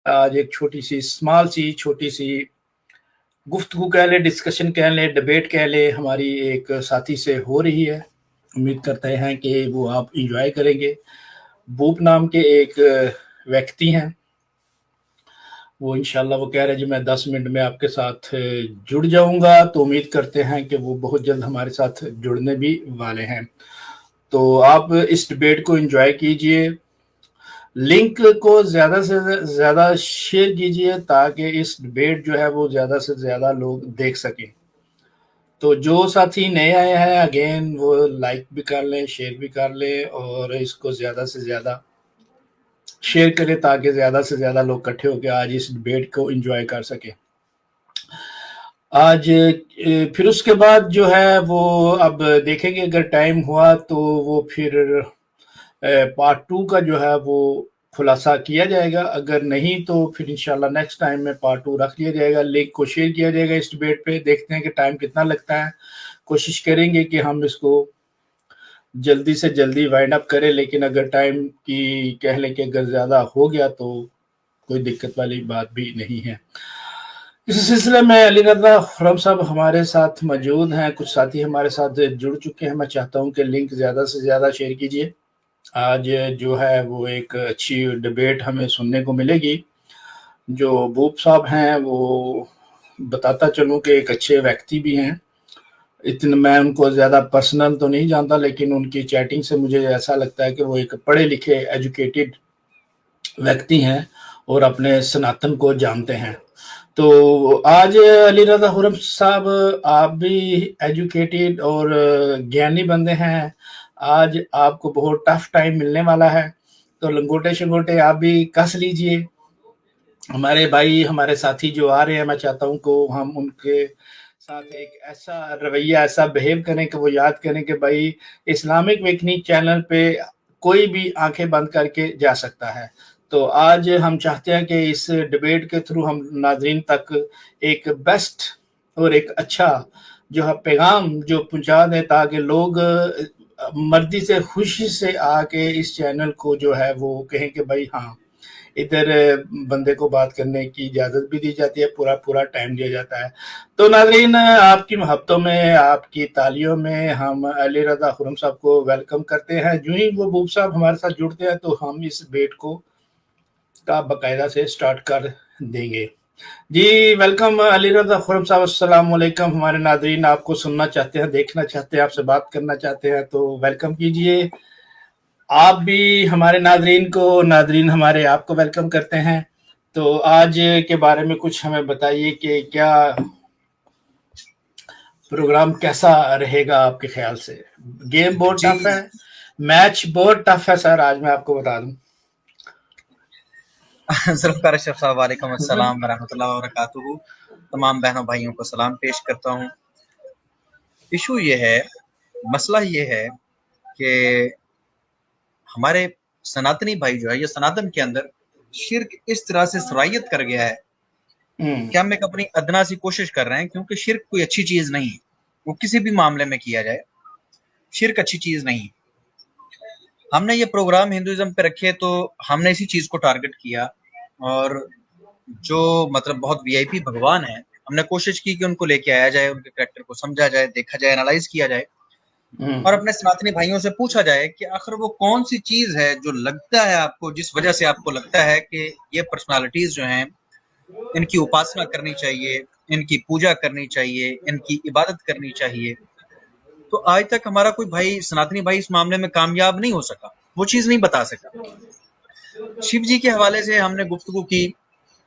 आज एक छोटी सी गुफ्तगू कह लें, डिस्कशन कह लें, डिबेट कह लें, हमारी एक साथी से हो रही है। उम्मीद करते हैं कि वो आप इंजॉय करेंगे। बूप नाम के एक व्यक्ति हैं, वो इंशाल्लाह वो कह रहे हैं जी मैं 10 मिनट में आपके साथ जुड़ जाऊंगा, तो उम्मीद करते हैं कि वो बहुत जल्द हमारे साथ जुड़ने भी वाले हैं। तो आप इस डिबेट को एंजॉय कीजिए, लिंक को ज़्यादा से ज़्यादा शेयर कीजिए ताकि इस डिबेट जो है वो ज़्यादा से ज़्यादा लोग देख सकें। तो जो साथी नए आए हैं अगेन वो लाइक भी कर लें, शेयर भी कर लें और इसको ज़्यादा से ज़्यादा शेयर करें ताकि ज़्यादा से ज़्यादा लोग इकट्ठे होकर आज इस डिबेट को एंजॉय कर सकें। आज फिर उसके बाद जो है वो अब देखेंगे, अगर टाइम हुआ तो वो फिर पार्ट 2 का जो है वो खुलासा किया जाएगा, अगर नहीं तो फिर इंशाल्लाह नेक्स्ट टाइम में पार्ट 2 रख लिया जाएगा, लिंक को शेयर किया जाएगा इस डिबेट पे। देखते हैं कि टाइम कितना लगता है, कोशिश करेंगे कि हम इसको जल्दी से जल्दी वाइंड अप करें, लेकिन अगर टाइम की कह लें कि अगर ज़्यादा हो गया तो कोई दिक्कत वाली बात भी नहीं है। इस सिलसिले में अली रज़ा खुर्रम साहब हमारे साथ मौजूद हैं, कुछ साथी हमारे साथ जुड़ चुके हैं। मैं चाहता हूं कि लिंक ज़्यादा से ज़्यादा शेयर कीजिए। आज जो है वो एक अच्छी डिबेट हमें सुनने को मिलेगी। जो बूप साहब हैं वो बताता चलूं कि एक अच्छे व्यक्ति भी हैं। इतने मैं उनको ज़्यादा पर्सनल तो नहीं जानता, लेकिन उनकी चैटिंग से मुझे ऐसा लगता है कि वो एक पढ़े लिखे एजुकेटेड व्यक्ति हैं और अपने सनातन को जानते हैं। तो आज अली रज़ा खुर्रम साहब आप भी एजुकेटेड और ज्ञानी बंदे हैं, आज आपको बहुत टफ टाइम मिलने वाला है, तो लंगोटे शंगोटे आप भी कस लीजिए। हमारे भाई हमारे साथी जो आ रहे हैं, मैं चाहता हूँ को हम उनके साथ एक ऐसा रवैया ऐसा बिहेव करें कि वो याद करें कि भाई इस्लामिक वेकनिक चैनल पे कोई भी आंखें बंद करके जा सकता है। तो आज हम चाहते हैं कि इस डिबेट के थ्रू हम नाजरीन तक एक बेस्ट और एक अच्छा जो है पैगाम जो पहुंचा दें ताकि लोग मर्जी से खुशी से आके इस चैनल को जो है वो कहें कि भाई हाँ इधर बंदे को बात करने की इजाज़त भी दी जाती है, पूरा पूरा टाइम दिया जाता है। तो नाज़रीन आपकी मोहब्बतों में, आपकी तालियों में हम अली रज़ा खुर्रम साहब को वेलकम करते हैं। जो ही वो बूप साहब हमारे साथ जुड़ते हैं तो हम इस डिबेट को का बाकायदा से स्टार्ट कर देंगे। जी वेलकम अली रज़ा खुर्रम साहब, अस्सलाम वालेकुम। हमारे नाज़रीन आपको सुनना चाहते हैं, देखना चाहते हैं, आपसे बात करना चाहते हैं तो वेलकम कीजिए। आप भी हमारे नाज़रीन हमारे आपको वेलकम करते हैं। तो आज के बारे में कुछ हमें बताइए कि क्या प्रोग्राम कैसा रहेगा आपके ख्याल से? गेम बहुत जी टफ है, मैच बहुत टफ है सर, आज मैं आपको बता दूं। जुल्फ़िकार अशरफ साहब वालेकुम अस्सलाम वरहमतुल्लाहि वबरकातुहू। तमाम बहनों भाइयों को सलाम पेश करता हूँ। इशू ये है, मसला ये है कि हमारे सनातनी भाई जो है ये सनातन के अंदर शिर्क इस तरह से सरायत कर गया है कि हम एक अपनी अदना सी कोशिश कर रहे हैं, क्योंकि शिर्क कोई अच्छी चीज नहीं है। वो किसी भी मामले में किया जाए, शिर्क अच्छी चीज नहीं है। हमने ये प्रोग्राम हिंदुइज्म पे रखे तो हमने इसी चीज को टारगेट किया, और जो मतलब बहुत वीआईपी भगवान है, हमने कोशिश की कि उनको लेके आया जाए, उनके कैरेक्टर को समझा जाए, देखा जाए, एनालाइज किया जाए और अपने सनातनी भाइयों से पूछा जाए कि आखिर वो कौन सी चीज है जो लगता है आपको, जिस वजह से आपको लगता है कि ये पर्सनालिटीज जो हैं इनकी उपासना करनी चाहिए, इनकी पूजा करनी चाहिए, इनकी इबादत करनी चाहिए। तो आज तक हमारा कोई भाई सनातनी भाई इस मामले में कामयाब नहीं हो सका, वो चीज नहीं बता सका। शिव जी के हवाले से हमने गुफ्तगू की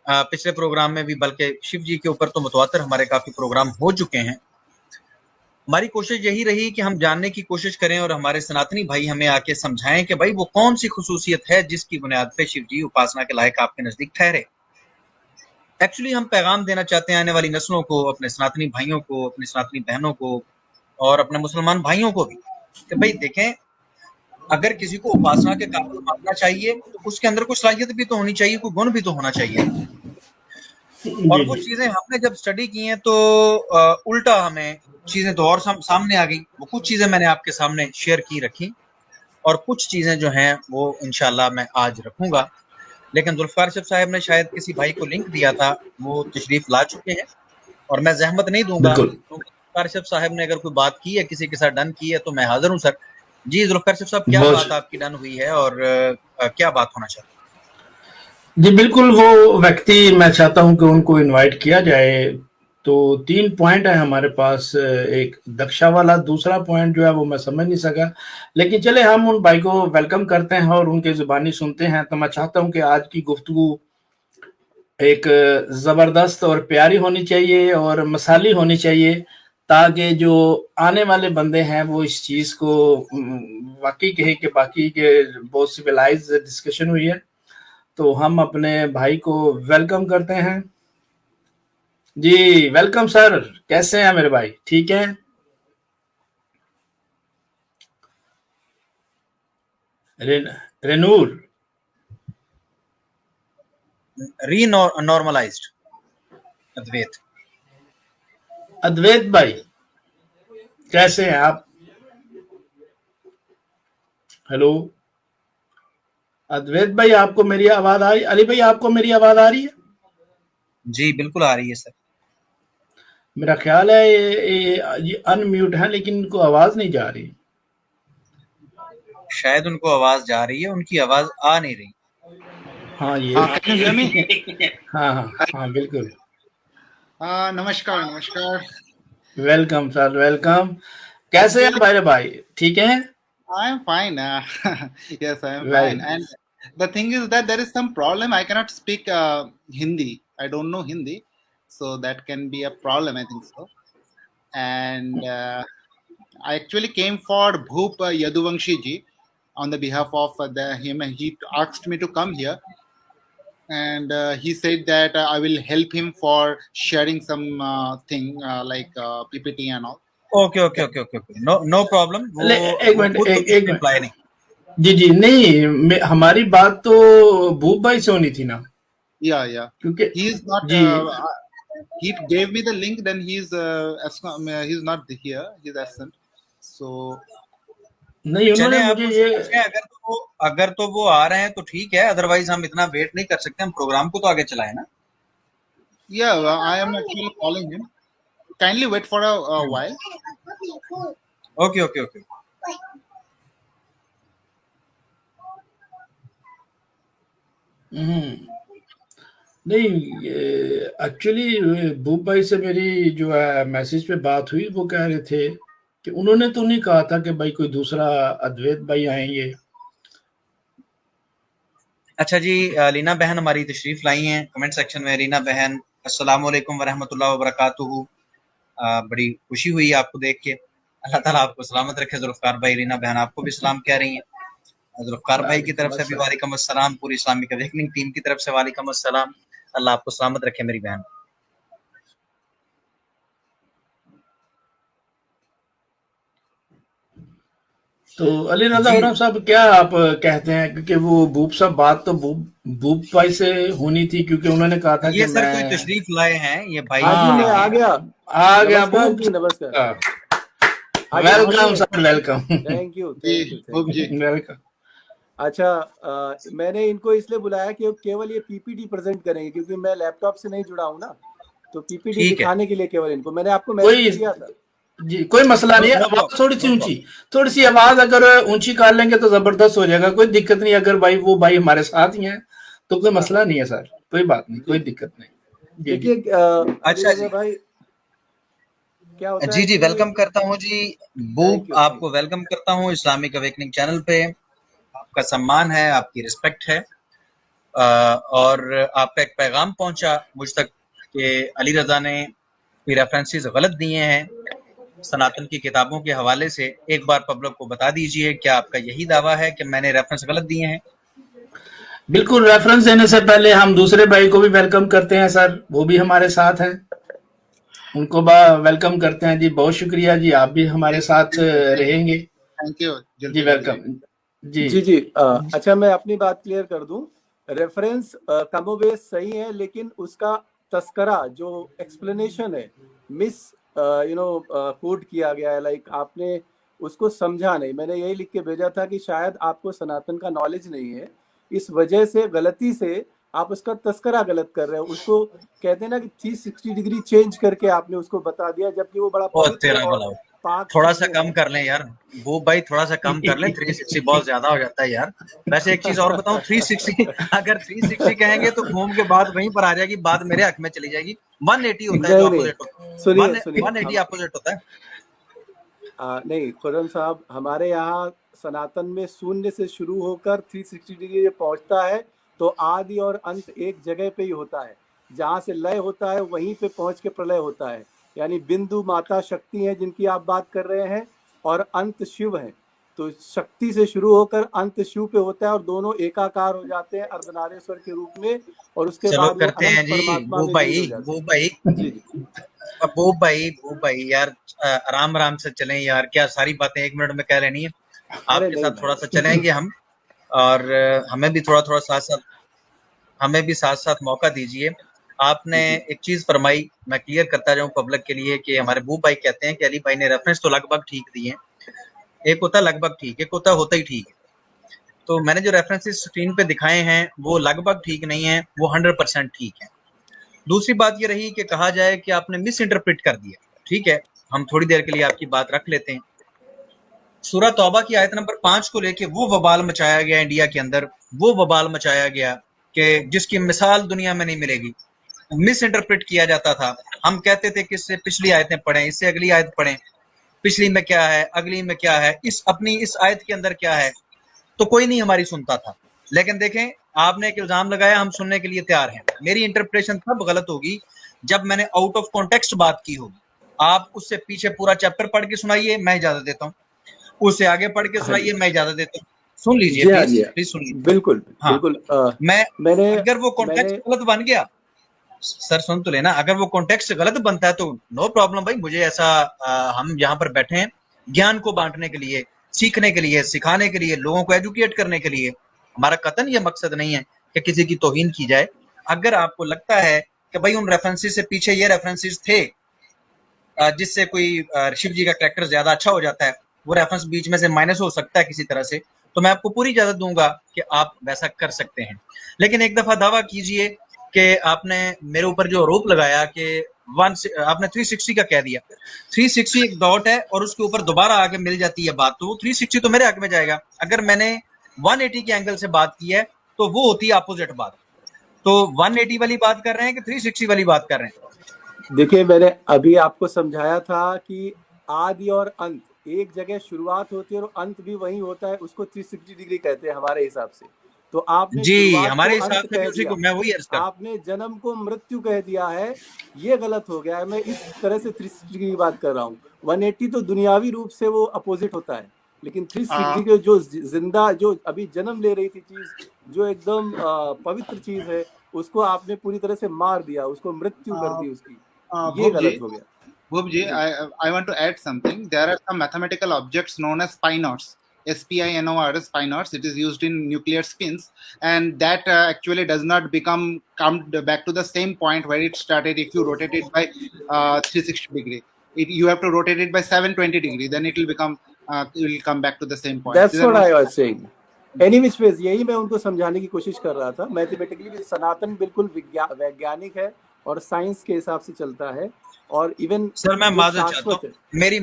पिछले प्रोग्राम में भी, बल्कि शिव जी के ऊपर तो मुतवातर हमारे काफी प्रोग्राम हो चुके हैं। हमारी कोशिश यही रही कि हम जानने की कोशिश करें और हमारे सनातनी भाई हमें आके समझाएं कि भाई वो कौन सी खुसूसियत है जिसकी बुनियाद पे शिव जी उपासना के लायक आपके नजदीक ठहरे। एक्चुअली हम पैगाम देना चाहते हैं आने वाली नस्लों को, अपने सनातनी भाइयों को, अपनी सनातनी बहनों को और अपने मुसलमान भाइयों को भी कि भाई देखें, अगर किसी को उपासना के काबिल मानना चाहिए तो उसके अंदर कुछ सलाहियत भी तो होनी चाहिए, कोई गुण भी तो होना चाहिए। और जी वो जी चीजें हमने जब स्टडी की हैं तो उल्टा हमें चीजें तो और सामने आ गई। वो कुछ चीजें मैंने आपके सामने शेयर की रखी और कुछ चीजें जो हैं वो इंशाल्लाह मैं आज रखूंगा। लेकिन जुल्फ़िकार अशरफ साहब ने शायद किसी भाई को लिंक दिया था, वो तशरीफ़ ला चुके हैं और मैं ज़हमत नहीं दूँगा, बिल्कुल। क्योंकि जुल्फ़िकार अशरफ साहब ने अगर कोई बात की है, किसी के साथ डन की है, तो मैं हाज़िर हूँ सर। जी, जुल्फ़िकार अशरफ साहब, क्या बहुत बात आपकी डन हुई है और क्या बात होना चाहती है? जी, बिल्कुल, वो व्यक्ति मैं चाहता हूँ कि उनको इनवाइट किया जाए। तो 3 पॉइंट है हमारे पास, एक दक्षा वाला, दूसरा पॉइंट जो है वो मैं समझ नहीं सका। लेकिन चले हम उन भाई को वेलकम करते हैं और उनकी ज़ुबानी सुनते हैं। तो मैं चाहता हूँ कि आज की गुफ्तगू एक ज़बरदस्त और प्यारी होनी चाहिए और मसाली होनी चाहिए, ताकि जो आने वाले बंदे हैं वो इस चीज़ को वाक़ई कहें कि बाकी के बहुत सिविलाइज़्ड डिस्कशन हुई है। तो हम अपने भाई को वेलकम करते हैं। जी, वेलकम सर, कैसे हैं मेरे भाई? ठीक हैं? रेन रेनूर, नॉर्मलाइज्ड अद्वैत। अद्वैत भाई, कैसे हैं आप? हेलो, अद्वैत भाई, आपको मेरी आवाज़ आ रही? अली भाई, आपको मेरी आवाज़ आ रही है? जी, बिल्कुल आ रही है सर। मेरा ख्याल है ये अनम्यूट है, लेकिन इनको आवाज़ नहीं जा रही। शायद उनको आवाज़ जा रही है, उनकी आवाज़ आ नहीं रही। हाँ, ये can you hear me? हाँ, हाँ, हाँ, बिल्कुल। नमस्कार नमस्कार। Welcome sir, welcome. कैसे हैं Actually, मेरे भाई? ठीक हैं? I am fine. Yes, I am very fine. And the thing is that there is some problem. I cannot speak Hindi. I don't know Hindi, so that can be a problem. I think so. And I actually came for Bhoop Yaduvangshi ji on the behalf of him. He asked me to come here, and he said that I will help him for sharing some thing like PPT and all. Okay, okay, okay, okay, okay. No problem. ले एक वो minute, खुद तो एक कुछ एक minute. Reply नहीं। जी, जी, नहीं, हमारी बात तो भूप भाई से होनी थी ना, Yeah. क्योंकि He is not. Ji, He gave me the link. Then he's not here. He's absent. So नहीं, उन्होंने चलें, आप मुझे उनसे ये पूछें, अगर तो वो आ रहे हैं तो ठीक है, अदरवाइज़ हम इतना वेट नहीं कर सकते, हम प्रोग्राम को तो आगे चलाएँ ना। yeah, I am actually calling him. Kindly wait for a while. Okay, okay, okay. नहीं, एक्चुअली भूप भाई से मेरी जो है मैसेज पे बात हुई, वो कह रहे थे कि उन्होंने तो नहीं कहा था कि भाई कोई दूसरा अद्वैत भाई आएंगे। अच्छा जी, लीना बहन हमारी तशरीफ़ लाई हैं कमेंट सेक्शन में। लीना बहन, अस्सलाम वालेकुम वरहमतुल्लाहि वबरकातुहू। बड़ी खुशी हुई आपको देख के। अल्लाह ताला आपको सलामत रखे। जुल्फ़िकार भाई, रीना बहन आपको भी सलाम कह रही हैं। जुल्फ़िकार भाई की तरफ से भी वालेकुम अस्सलाम, पूरी इस्लामिक अवेकनिंग टीम की तरफ से वालेकुम अस्सलाम। अल्लाह आपको सलामत रखे मेरी बहन। तो अली रजा जी, हुरम साहब, क्या आप कहते हैं? क्योंकि वो भूप साहब, बात तो भूप भाई से होनी थी, क्योंकि उन्होंने कहा था कि ये सर कोई मैं तशरीफ लाए हैं ये भाई। हाँ जी, मैं आ हाँ, गया। आ गया नमस्कार भूप जी, नमस्कार। साहब। आ गया वेलकम समझे। Sir, welcome. थैंक यू, जी, थैंक यू, भूप थैंक जी। यू। वेलकम। अच्छा, मैंने इनको इसलिए बुलाया कि केवल ये पीपीटी प्रेजेंट करेंगे, क्योंकि मैं लैपटॉप से नहीं जुड़ा हूँ ना, तो पीपीटी ठीक है, दिखाने के लिए केवल इनको मैंने आपको कोई मैसेज किया था। जी, कोई मसला नहीं है। नो आवाज थोड़ी सी प्रॉब्लम। ऊंची, थोड़ी सी आवाज अगर ऊंची कर लेंगे तो जबरदस्त हो जाएगा। कोई दिक्कत नहीं, अगर भाई वो भाई हमारे साथ ही हैं तो कोई हाँ मसला नहीं है सर, कोई बात नहीं, जी कोई जी, दिक्कत नहीं। जी, जी। देखिए अली अच्छा रजा जी, भाई, क्या होता है जी कि वेलकम करता हूँ जी। बूब, थैंक यू, थैंक आपको वेलकम करता हूँ इस्लामिक अवेकनिंग चैनल पे। आपका सम्मान है, आपकी रिस्पेक्ट है। और आपका एक पैगाम पहुंचा मुझ तक कि अली रजा ने कोई रेफरेंसेस गलत दिए हैं सनातन की किताबों के हवाले से। एक बार पब्लिक को बता दीजिए, क्या आपका यही दावा है कि मैंने रेफरेंस गलत दिए हैं? बिल्कुल, रेफरेंस देने से पहले हम दूसरे भाई को भी वेलकम करते हैं सर, वो भी हमारे साथ हैं, उनको वेलकम करते हैं। जी, बहुत शुक्रिया जी, आप भी हमारे साथ रहेंगे। Thank you ji, Zulfikar ji. Welcome ji. जी जी। अच्छा, मैं अपनी बात क्लियर कर दूं। रेफरेंस कमोबेश सही है, लेकिन उसका तस्करा जो एक्सप्लेनेशन है मिस कोड किया गया है। लाइक आपने उसको समझा नहीं। मैंने यही लिख के भेजा था कि शायद आपको सनातन का नॉलेज नहीं है, इस वजह से गलती से आप उसका तस्करा गलत कर रहे हो। उसको कहते हैं ना कि 360 डिग्री चेंज करके आपने उसको बता दिया, जबकि वो बड़ा ओ पवित्र तेरा और भला हो, पाक थोड़ा सा चीजें कम हैं। कर लें यार वो भाई, थोड़ा सा कम कर लें, 360 बहुत ज्यादा हो जाता है यार। वैसे एक चीज और बताऊं, 360 अगर 360 कहेंगे तो घूम के बात वहीं पर आ जाएगी, बात मेरे हक में चली जाएगी। 180 होता है जो नहीं नहीं, अपोजिट होता है, सुनिए सुनिए, 180 हम अपोजिट होता है। नहीं खुर्रम साहब, हमारे यहाँ सनातन में शून्य से शुरू होकर 360 डिग्री जब पहुंचता है तो आदि और अंत एक जगह पे ही होता है। जहाँ से लय होता है वहीं पे पहुंच के प्रलय होता है। यानी बिंदु माता शक्ति है जिनकी आप बात कर रहे हैं, और अंत शिव है। तो शक्ति से शुरू होकर अंत शिव पे होता है और दोनों एकाकार हो जाते हैं अर्धनारेश्वर के रूप में, और उसके चलो बाद वो करते अनंत हैं जी परमात्मा वो में लीन भाई, हो जाते वो हैं। भाई, जी जी। वो भाई यार, आराम आराम से चलें यार, क्या सारी बातें 1 मिनट में कह लेनी है। अरे आपके नहीं साथ थोड़ा सा भाई। चलेंगे हम, और हमें भी थोड़ा थोड़ा साथ साथ, हमें भी साथ साथ मौका दीजिए। आपने जी एक चीज फरमाई, मैं क्लियर करता जाऊं पब्लिक के लिए, कि हमारे बू भाई कहते हैं कि अली भाई ने रेफरेंस तो लगभग ठीक दिए। एक होता लगभग ठीक, एक होता ही ठीक। तो मैंने जो रेफरेंसेस स्क्रीन पे दिखाए हैं वो लगभग ठीक नहीं है, वो 100% ठीक है। दूसरी बात ये रही कि कहा जाए कि आपने मिस इंटरप्रेट कर दिया। ठीक है, हम थोड़ी देर के लिए आपकी बात रख लेते हैं। सूरह तौबा की आयत नंबर 5 को लेके वो वबाल मचाया गया इंडिया के अंदर, वो वबाल मचाया गया कि जिसकी मिसाल दुनिया में नहीं मिलेगी। मिस इंटरप्रेट किया जाता था। हम कहते थे कि इससे पिछली आयतें पढ़ें, इससे अगली आयत पढ़ें, पिछली में क्या है, अगली में क्या है, इस आयत के अंदर क्या है, तो कोई नहीं हमारी सुनता था। लेकिन देखें, आपने एक इल्जाम लगाया, हम सुनने के लिए तैयार हैं। मेरी इंटरप्रिटेशन तब गलत होगी जब मैंने आउट ऑफ कॉन्टेक्स्ट बात की होगी। आप उससे पीछे पूरा चैप्टर पढ़ के सुनाइए, मैं इजाजत देता हूँ। उससे आगे पढ़ के हाँ सुनाइए, जी, मैं इजाजत देता हूँ। सुन लीजिए जी हाँ प्लीज, जी हाँ, प्लीज सुनिए। बिल्कुल हाँ, बिल्कुल। मैं, मैंने अगर वो कॉन्टेक्स्ट मैंने गलत बन गया, सर सुन तो लेना, अगर वो कॉन्टेक्स्ट गलत बनता है तो नो प्रॉब्लम भाई, मुझे ऐसा, हम यहाँ पर बैठे हैं ज्ञान को बांटने के लिए, सीखने के लिए, सिखाने के लिए, लोगों को एजुकेट करने के लिए। हमारा कतन ये मकसद नहीं है कि किसी की तौहीन की जाए। अगर आपको लगता है कि भाई उन रेफरेंसेस से पीछे ये रेफरेंसेस थे जिससे कोई शिव जी का कैरेक्टर ज्यादा अच्छा हो जाता है, वो रेफरेंस बीच में से माइनस हो सकता है किसी तरह से, तो मैं आपको पूरी इजाजत दूंगा कि आप वैसा कर सकते हैं। लेकिन एक दफा दावा कीजिए कि आपने मेरे ऊपर जो आरोप लगाया कि आपने 360 का कह दिया, 360 एक डॉट है और उसके ऊपर दोबारा आके मिल जाती है बात, तो वो 360 तो मेरे हक में जाएगा। अगर मैंने 180 के एंगल से बात की है तो वो होती है अपोजिट बात। तो 180 वाली बात कर रहे हैं कि 360 वाली बात कर रहे हैं? देखिए, मैंने अभी आपको समझाया था कि आदि और अंत एक जगह शुरुआत होती है और अंत भी वही होता है, उसको 360 डिग्री कहते हैं हमारे हिसाब से। तो आपने जी, शुरुआत को हमारे अंत हिसाब से भी कह उसी को दिया, मैं वही अर्ज कर, आपने जन्म को मृत्यु कह दिया है, ये गलत हो गया है। मैं इस तरह से 360 डिग्री की बात कर रहा हूँ। 180 तो दुनियावी रूप से वो अपोजिट होता है, लेकिन 360 Uh, डिग्री जो जिंदा, जो अभी जन्म ले रही थी चीज, जो एकदम पवित्र चीज है, उसको आपने पूरी तरह से मार दिया, उसको मृत्यु कर दी उसकी। ये गलत Bhuvji, हो गया। Bhuvji, जी I want to add something. There are some mathematical objects known as spinors. SPINOR, spinors. It is used in nuclear spins, and that actually does not come back to the same point where it started if you rotate it by 360 degree. You have to rotate it by 720 degree, then it will come back to the same point. That's These are what one. I was saying. Any which ways, यही मैं उनको समझाने की कोशिश कर रहा था। Mathematically भी सनातन बिल्कुल वैज्ञानिक है और साइंस के हिसाब से चलता है, और इवन सर मैं जो माजरत चाहता शाश्वत है। हूँ, मैं जी,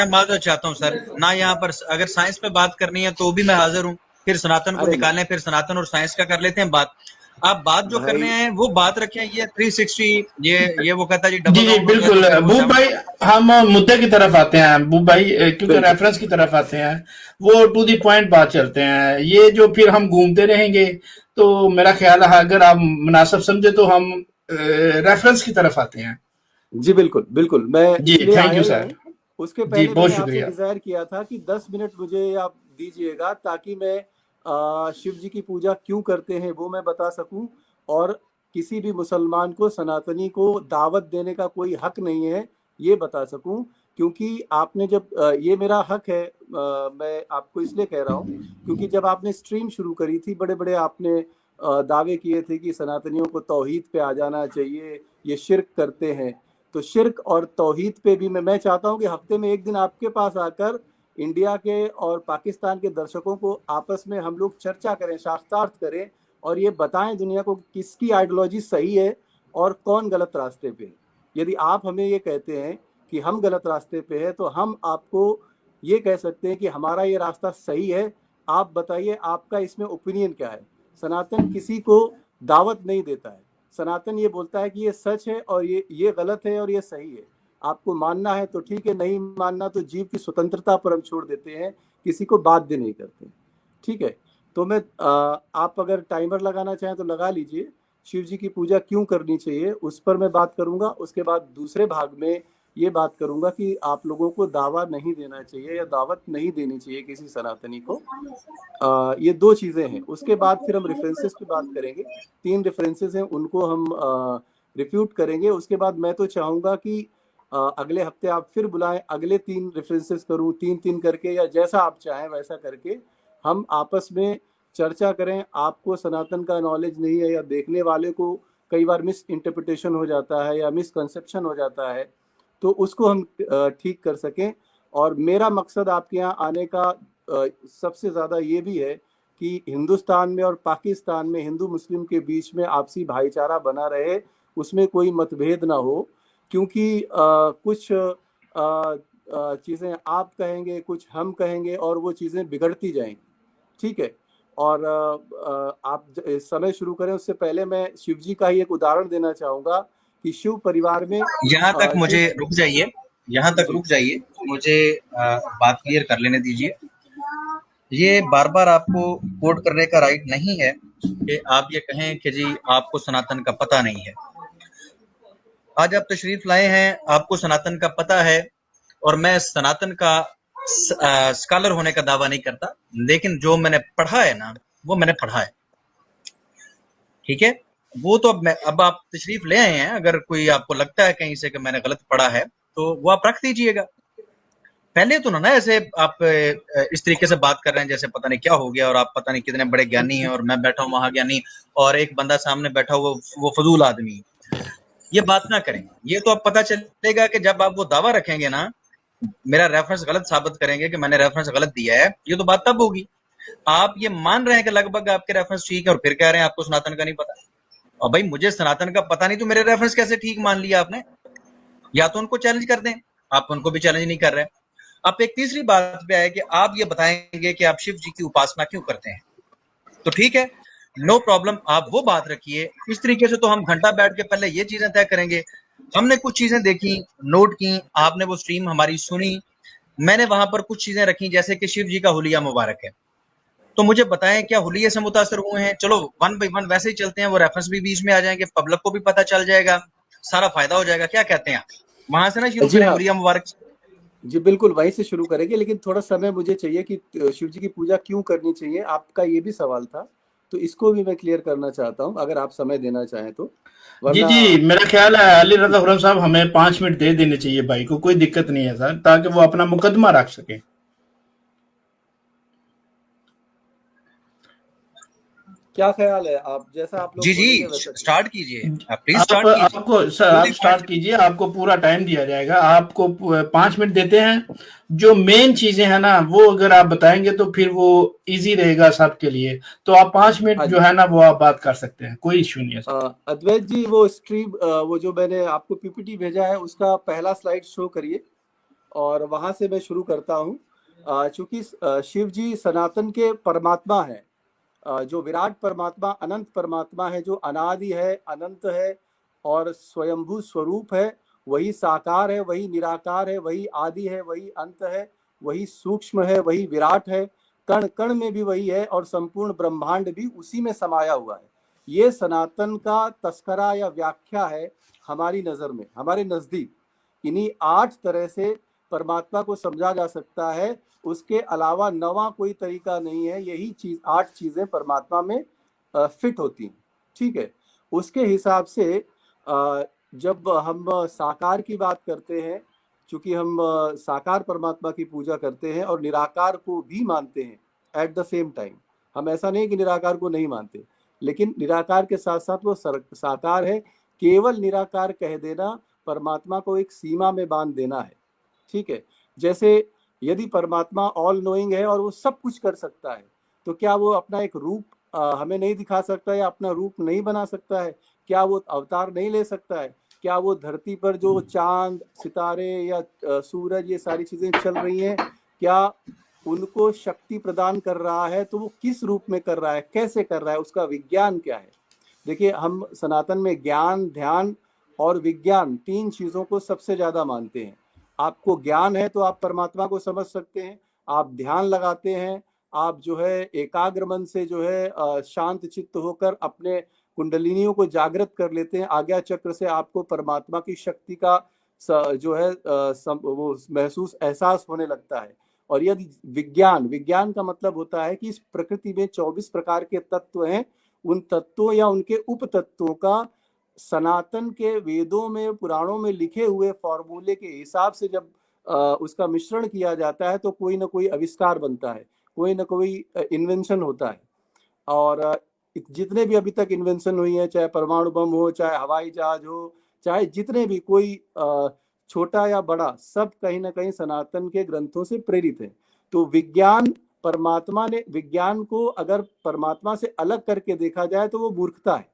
माजरत चाहता हूँ सर ना, यहाँ पर अगर साइंस पे बात करनी है तो भी मैं हाजिर हूँ, फिर सनातन को अरे नहीं निकालें, फिर सनातन और साइंस का कर लेते हैं बात। आप बात जो करने भाई, हैं वो बात रखें, ये 360, ये वो कहता है जी जी डबल जी राउंड हो गया तो बिल्कुल फिर वो बूब भाई, 7। हम मुद्दे की तरफ आते हैं बूब भाई, क्योंकि बिल्कुल रेफरेंस की तरफ आते हैं, वो टू दी पॉइंट बात चलते हैं। ये जो फिर हम घूमते रहेंगे, तो मेरा ख्याल है अगर आप मुनासिब समझे तो हम रेफरेंस की तरफ आते हैं। जी, बिल्कुल बिल्कुल, मैं जी इसलिए थैंक आया यू ही सर। हूँ। उसके जी पहले बहुत मैंने आपसे शुक्रिया। डिजायर किया था कि 10 मिनट मुझे आप दीजिएगा, ताकि मैं शिव जी की पूजा क्यों करते हैं वो मैं बता सकूं, और किसी भी मुसलमान को, सनातनी को दावत देने का कोई हक नहीं है, ये बता सकूं। क्योंकि आपने जब ये मेरा हक है, मैं आपको इसलिए कह रहा हूँ क्योंकि जब आपने स्ट्रीम शुरू करी थी, बड़े बड़े आपने दावे किए थे कि सनातनियों को तौहीद पे आ जाना चाहिए, ये शिर्क करते हैं। तो शिर्क और तौहीद पे भी मैं चाहता हूं कि हफ्ते में एक दिन आपके पास आकर इंडिया के और पाकिस्तान के दर्शकों को आपस में हम लोग चर्चा करें, शास्त्रार्थ करें और ये बताएं दुनिया को किसकी आइडियोलॉजी सही है और कौन गलत रास्ते पे है। यदि आप हमें ये कहते हैं कि हम गलत रास्ते पे हैं, तो हम आपको ये कह सकते हैं कि हमारा ये रास्ता सही है, आप बताइए आपका इसमें ओपिनियन क्या है। सनातन किसी को दावत नहीं देता है, सनातन ये बोलता है कि ये सच है और ये गलत है और ये सही है। आपको मानना है तो ठीक है, नहीं मानना तो जीव की स्वतंत्रता पर हम छोड़ देते हैं, किसी को बाध्य नहीं करते। ठीक है, तो मैं आप अगर टाइमर लगाना चाहें तो लगा लीजिए। शिव जी की पूजा क्यों करनी चाहिए उस पर मैं बात करूंगा। उसके बाद दूसरे भाग में ये बात करूंगा कि आप लोगों को दावा नहीं देना चाहिए या दावत नहीं देनी चाहिए किसी सनातनी को। ये दो चीजें हैं। उसके बाद फिर हम रेफरेंसेस पे बात करेंगे। 3 रेफरेंसेस हैं, उनको हम रिफ्यूट करेंगे। उसके बाद मैं तो चाहूंगा कि अगले हफ्ते आप फिर बुलाएं, अगले 3 रेफरेंसेस करूं, 3-3 करके, या जैसा आप चाहें वैसा करके हम आपस में चर्चा करें। आपको सनातन का नॉलेज नहीं है या देखने वाले को कई बार मिस इंटरप्रिटेशन हो जाता है या मिसकंसेप्शन हो जाता है, तो उसको हम ठीक कर सकें। और मेरा मकसद आपके यहाँ आने का सबसे ज़्यादा ये भी है कि हिंदुस्तान में और पाकिस्तान में हिंदू मुस्लिम के बीच में आपसी भाईचारा बना रहे, उसमें कोई मतभेद ना हो। क्योंकि कुछ चीज़ें आप कहेंगे, कुछ हम कहेंगे और वो चीज़ें बिगड़ती जाएंगी। ठीक है, और आप समय शुरू करें उससे पहले मैं शिव जी का ही एक उदाहरण देना चाहूँगा कि शिव परिवार में यहाँ तक मुझे रुक जाइए, यहाँ तक जी। रुक जाइए, मुझे बात क्लियर कर लेने दीजिए। ये बार बार आपको कोट करने का राइट नहीं है कि आप ये कहें कि जी आपको सनातन का पता नहीं है। आज आप तशरीफ लाए हैं, आपको सनातन का पता है, और मैं सनातन का स्कॉलर होने का दावा नहीं करता, लेकिन जो मैंने पढ़ा है ना वो मैंने पढ़ा है। ठीक है, वो तो अब आप तशरीफ ले आए हैं, अगर कोई आपको लगता है कहीं से कि मैंने गलत पढ़ा है तो वो आप रख दीजिएगा। पहले तो ना ऐसे आप इस तरीके से बात कर रहे हैं जैसे पता नहीं क्या हो गया और आप पता नहीं कितने बड़े ज्ञानी हैं और मैं बैठा हूँ महाज्ञानी और एक बंदा सामने बैठा हुआ वो फजूल आदमी। ये बात ना करें। ये तो अब पता चलेगा कि जब आप वो दावा रखेंगे ना, मेरा रेफरेंस गलत साबित करेंगे कि मैंने रेफरेंस गलत दिया है, ये तो बात तब होगी। आप ये मान रहे हैं कि लगभग आपके रेफरेंस ठीक है और फिर कह रहे हैं आपको सनातन का नहीं पता। और भाई मुझे सनातन का पता नहीं तो मेरे रेफरेंस कैसे ठीक मान लिया आपने? या तो उनको चैलेंज कर दें, आप उनको भी चैलेंज नहीं कर रहे। अब एक तीसरी बात पे आए कि आप ये बताएंगे कि आप शिव जी की उपासना क्यों करते हैं, तो ठीक है, नो प्रॉब्लम, आप वो बात रखिए। इस तरीके से तो हम घंटा बैठ के पहले ये चीजें तय करेंगे। हमने कुछ चीजें देखी, नोट की, आपने वो स्ट्रीम हमारी सुनी, मैंने वहां पर कुछ चीजें रखी जैसे कि शिव जी का हुलिया मुबारक है, तो मुझे बताएं क्या हुलिये से मुतासर हुए हैं? चलो 1 बाय 1 वैसे ही चलते हैं, वो रेफरेंस भी बीच में आ जाएंगे, पब्लिक को भी पता चल जाएगा, सारा फायदा हो जाएगा। क्या कहते हैं? वहां से ना शुरू जी करें, हाँ, हुलिया मुबारक। जी बिल्कुल वहीं से शुरू करेंगे, लेकिन थोड़ा समय मुझे चाहिए कि शिव जी की पूजा क्यों करनी चाहिए, आपका ये भी सवाल था, तो इसको भी मैं क्लियर करना चाहता हूँ अगर आप समय देना चाहें तो। जी वरना जी, मेरा ख्याल है अली रजा खुर्रम साहब हमें 5 मिनट दे देने चाहिए भाई को, कोई दिक्कत नहीं है सर, ताकि वो अपना मुकदमा रख सके। क्या ख्याल है, आप जैसा आप लोग जी बोलेंगे जी, वैसा कीजिए। स्टार्ट कीजिए, आप प्लीज आप स्टार्ट कीजिए। आपको सर टू आप द स्टार्ट पॉइंट। कीजिए, आपको पूरा टाइम दिया जाएगा, आपको 5 मिनट देते हैं। जो मेन चीजें हैं ना वो अगर आप बताएंगे तो फिर वो इजी रहेगा सबके लिए, तो आप 5 मिनट हाँ जो जी, है ना वो आप बात कर सकते हैं, कोई इश्यू नहीं है सर। अद्वैत जी वो स्ट्रीम वो जो मैंने आपको पीपीटी भेजा है उसका पहला स्लाइड शो करिए और वहां से मैं शुरू करता हूँ। चूंकि शिव जी सनातन के परमात्मा है, जो विराट परमात्मा अनंत परमात्मा है, जो अनादि है, अनंत है और स्वयंभू स्वरूप है, वही साकार है, वही निराकार है, वही आदि है, वही अंत है, वही सूक्ष्म है, वही विराट है, कण कण में भी वही है और संपूर्ण ब्रह्मांड भी उसी में समाया हुआ है। ये सनातन का तस्करा या व्याख्या है हमारी नजर में, हमारे नजदीक। इन्हीं 8 तरह से परमात्मा को समझा जा सकता है, उसके अलावा नवा कोई तरीका नहीं है। यही चीज 8 चीजें परमात्मा में फिट होती हैं। ठीक है, उसके हिसाब से जब हम साकार की बात करते हैं, चूंकि हम साकार परमात्मा की पूजा करते हैं और निराकार को भी मानते हैं एट द सेम टाइम। हम ऐसा नहीं कि निराकार को नहीं मानते, लेकिन निराकार के साथ साथ वो साकार है। केवल निराकार कह देना परमात्मा को एक सीमा में बांध देना है। ठीक है, जैसे यदि परमात्मा ऑल नोइंग है और वो सब कुछ कर सकता है, तो क्या वो अपना एक रूप हमें नहीं दिखा सकता या अपना रूप नहीं बना सकता है? क्या वो अवतार नहीं ले सकता है? क्या वो धरती पर जो चांद, सितारे या सूरज, ये सारी चीजें चल रही हैं, क्या उनको शक्ति प्रदान कर रहा है? तो वो किस रूप में कर रहा है, कैसे कर रहा है, उसका विज्ञान क्या है? देखिए, हम सनातन में ज्ञान, ध्यान और विज्ञान 3 चीजों को सबसे ज्यादा मानते हैं। आपको ज्ञान है तो आप परमात्मा को समझ सकते हैं, आप ध्यान लगाते हैं, आप जो है एकाग्र मन से जो है शांत चित्त होकर अपने कुंडलिनियों को जागृत कर लेते हैं, आज्ञा चक्र से आपको परमात्मा की शक्ति का जो है वो महसूस, एहसास होने लगता है। और यदि विज्ञान का मतलब होता है कि इस प्रकृति में 24 प्रकार के तत्व हैं, उन तत्वों या उनके उप तत्वों का सनातन के वेदों में, पुराणों में लिखे हुए फॉर्मूले के हिसाब से जब उसका मिश्रण किया जाता है तो कोई ना कोई आविष्कार बनता है, कोई ना कोई इन्वेंशन होता है। और जितने भी अभी तक इन्वेंशन हुई है, चाहे परमाणु बम हो, चाहे हवाई जहाज हो, चाहे जितने भी, कोई छोटा या बड़ा, सब कहीं ना कहीं सनातन के ग्रंथों से प्रेरित है। तो विज्ञान, परमात्मा ने विज्ञान को अगर परमात्मा से अलग करके देखा जाए तो वो मूर्खता है,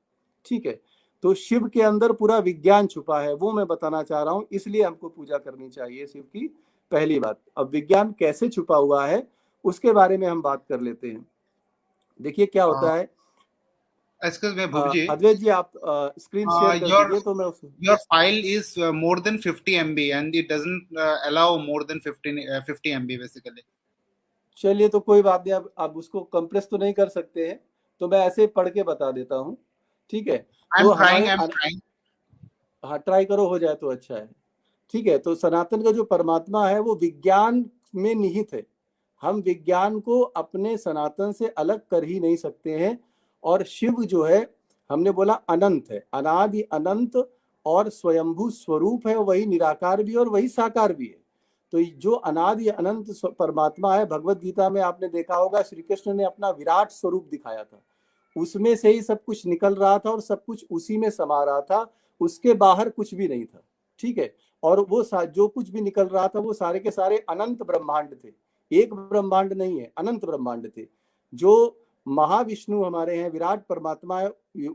ठीक है। तो शिव के अंदर पूरा विज्ञान छुपा है, वो मैं बताना चाह रहा हूँ, इसलिए हमको पूजा करनी चाहिए शिव की, पहली बात। अब विज्ञान कैसे छुपा हुआ है उसके बारे में हम बात कर लेते हैं। देखिए क्या होता है। Excuse me, Bhupji. अद्वैत जी, आप स्क्रीन शेयर कर your दीजिए तो मैं your file is more than 50 MB and it doesn't allow more than 50 MB basically. चलिए, तो कोई बात नहीं, अब उसको कंप्रेस तो नहीं कर सकते हैं, तो मैं ऐसे पढ़ के बता देता हूँ, ठीक है। तो I'm trying. हाँ, ट्राई करो, हो जाए तो अच्छा है, ठीक है। तो सनातन का जो परमात्मा है वो विज्ञान में निहित है। हम विज्ञान को अपने सनातन से अलग कर ही नहीं सकते हैं। और शिव जो है, हमने बोला अनंत है, अनादि अनंत और स्वयंभू स्वरूप है, वही निराकार भी और वही साकार भी है। तो जो अनादि अनंत परमात्मा है, भगवत गीता में आपने देखा होगा श्री कृष्ण ने अपना विराट स्वरूप दिखाया था, उसमें से ही सब कुछ निकल रहा था और सब कुछ उसी में समा रहा था, उसके बाहर कुछ भी नहीं था, ठीक है। और वो जो कुछ भी निकल रहा था वो सारे के सारे अनंत ब्रह्मांड थे, एक ब्रह्मांड नहीं है, अनंत ब्रह्मांड थे। जो महाविष्णु हमारे हैं, विराट परमात्मा है,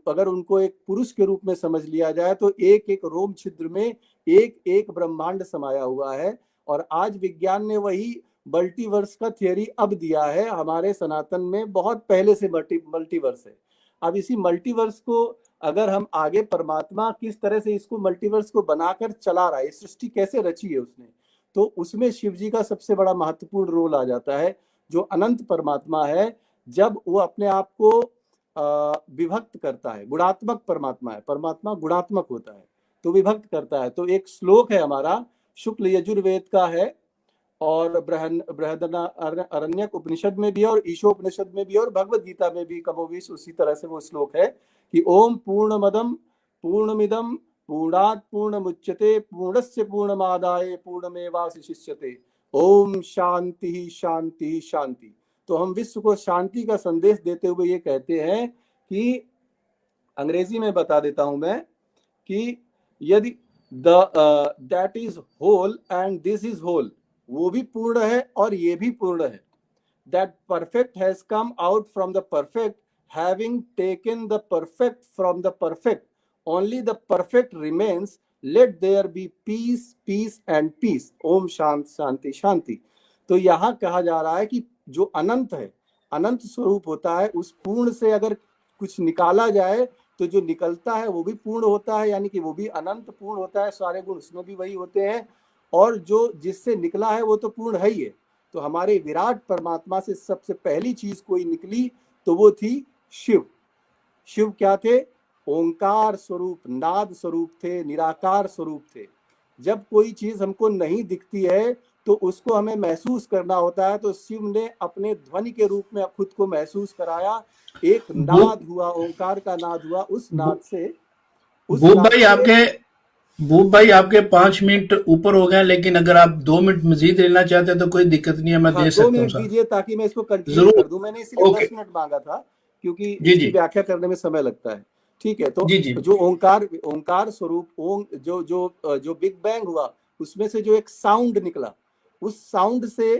अगर उनको एक पुरुष के रूप में समझ लिया जाए तो एक एक रोम छिद्र में एक एक ब्रह्मांड समाया हुआ है। और आज विज्ञान ने वही मल्टीवर्स का थियरी अब दिया है। हमारे सनातन में बहुत पहले से मल्टीवर्स है। अब इसी मल्टीवर्स को अगर हम आगे, परमात्मा किस तरह से इसको मल्टीवर्स को बनाकर चला रहा है, सृष्टि कैसे रची है उसने, तो उसमें शिव जी का सबसे बड़ा महत्वपूर्ण रोल आ जाता है। जो अनंत परमात्मा है, जब वो अपने आप को विभक्त करता है, गुणात्मक परमात्मा है, परमात्मा गुणात्मक होता है तो विभक्त करता है। तो एक श्लोक है हमारा, शुक्ल यजुर्वेद का है और बृहदारण्यक उपनिषद में भी और ईशोपनिषद में भी और भगवत गीता में भी कमोबेश उसी तरह से वो श्लोक है कि ओम पूर्णमदम पूर्णमिदम पूर्णात् पूर्णमुच्यते पूर्णस्य पूर्णमादाय पूर्णमेवावशिष्यते ओम शांति शांति शांति। तो हम विश्व को शांति का संदेश देते हुए ये कहते हैं कि, अंग्रेजी में बता देता हूं मैं, कि यदि that is whole and this is whole, वो भी पूर्ण है और ये भी पूर्ण है। That perfect has come out from the perfect, having taken the perfect from the perfect, only the perfect remains, let there be peace peace and peace, Om shanti shanti shanti. तो यहाँ कहा जा रहा है कि जो अनंत है, अनंत स्वरूप होता है, उस पूर्ण से अगर कुछ निकाला जाए तो जो निकलता है वो भी पूर्ण होता है, यानी कि वो भी अनंत पूर्ण होता है, सारे गुण उसमें भी वही होते हैं। और जो जिससे निकला है वो तो पूर्ण है ही है। तो हमारे विराट परमात्मा से सबसे पहली चीज कोई निकली तो वो थी शिव। शिव क्या थे? ओंकार स्वरूप, नाद स्वरूप थे, निराकार स्वरूप थे। जब कोई चीज हमको नहीं दिखती है तो उसको हमें महसूस करना होता है, तो शिव ने अपने ध्वनि के रूप में खुद को महसूस कराया। एक नाद हुआ, ओंकार का नाद हुआ, उस नाद से भूप भाई आपके 5 मिनट ऊपर हो गए, लेकिन अगर आप 2 मिनट मजीद लेना चाहते हैं तो कोई दिक्कत नहीं है, मैं दे सकता हूं। 2 मिनट दीजिए ताकि मैं इसको कंटिन्यू कर दूं। मैंने इसलिए 10 मिनट मांगा था क्योंकि इसकी व्याख्या करने में समय लगता है, ठीक है। तो जो ओंकार स्वरूप, जो बिग बैंग हुआ उसमें से जो एक साउंड निकला, उस साउंड से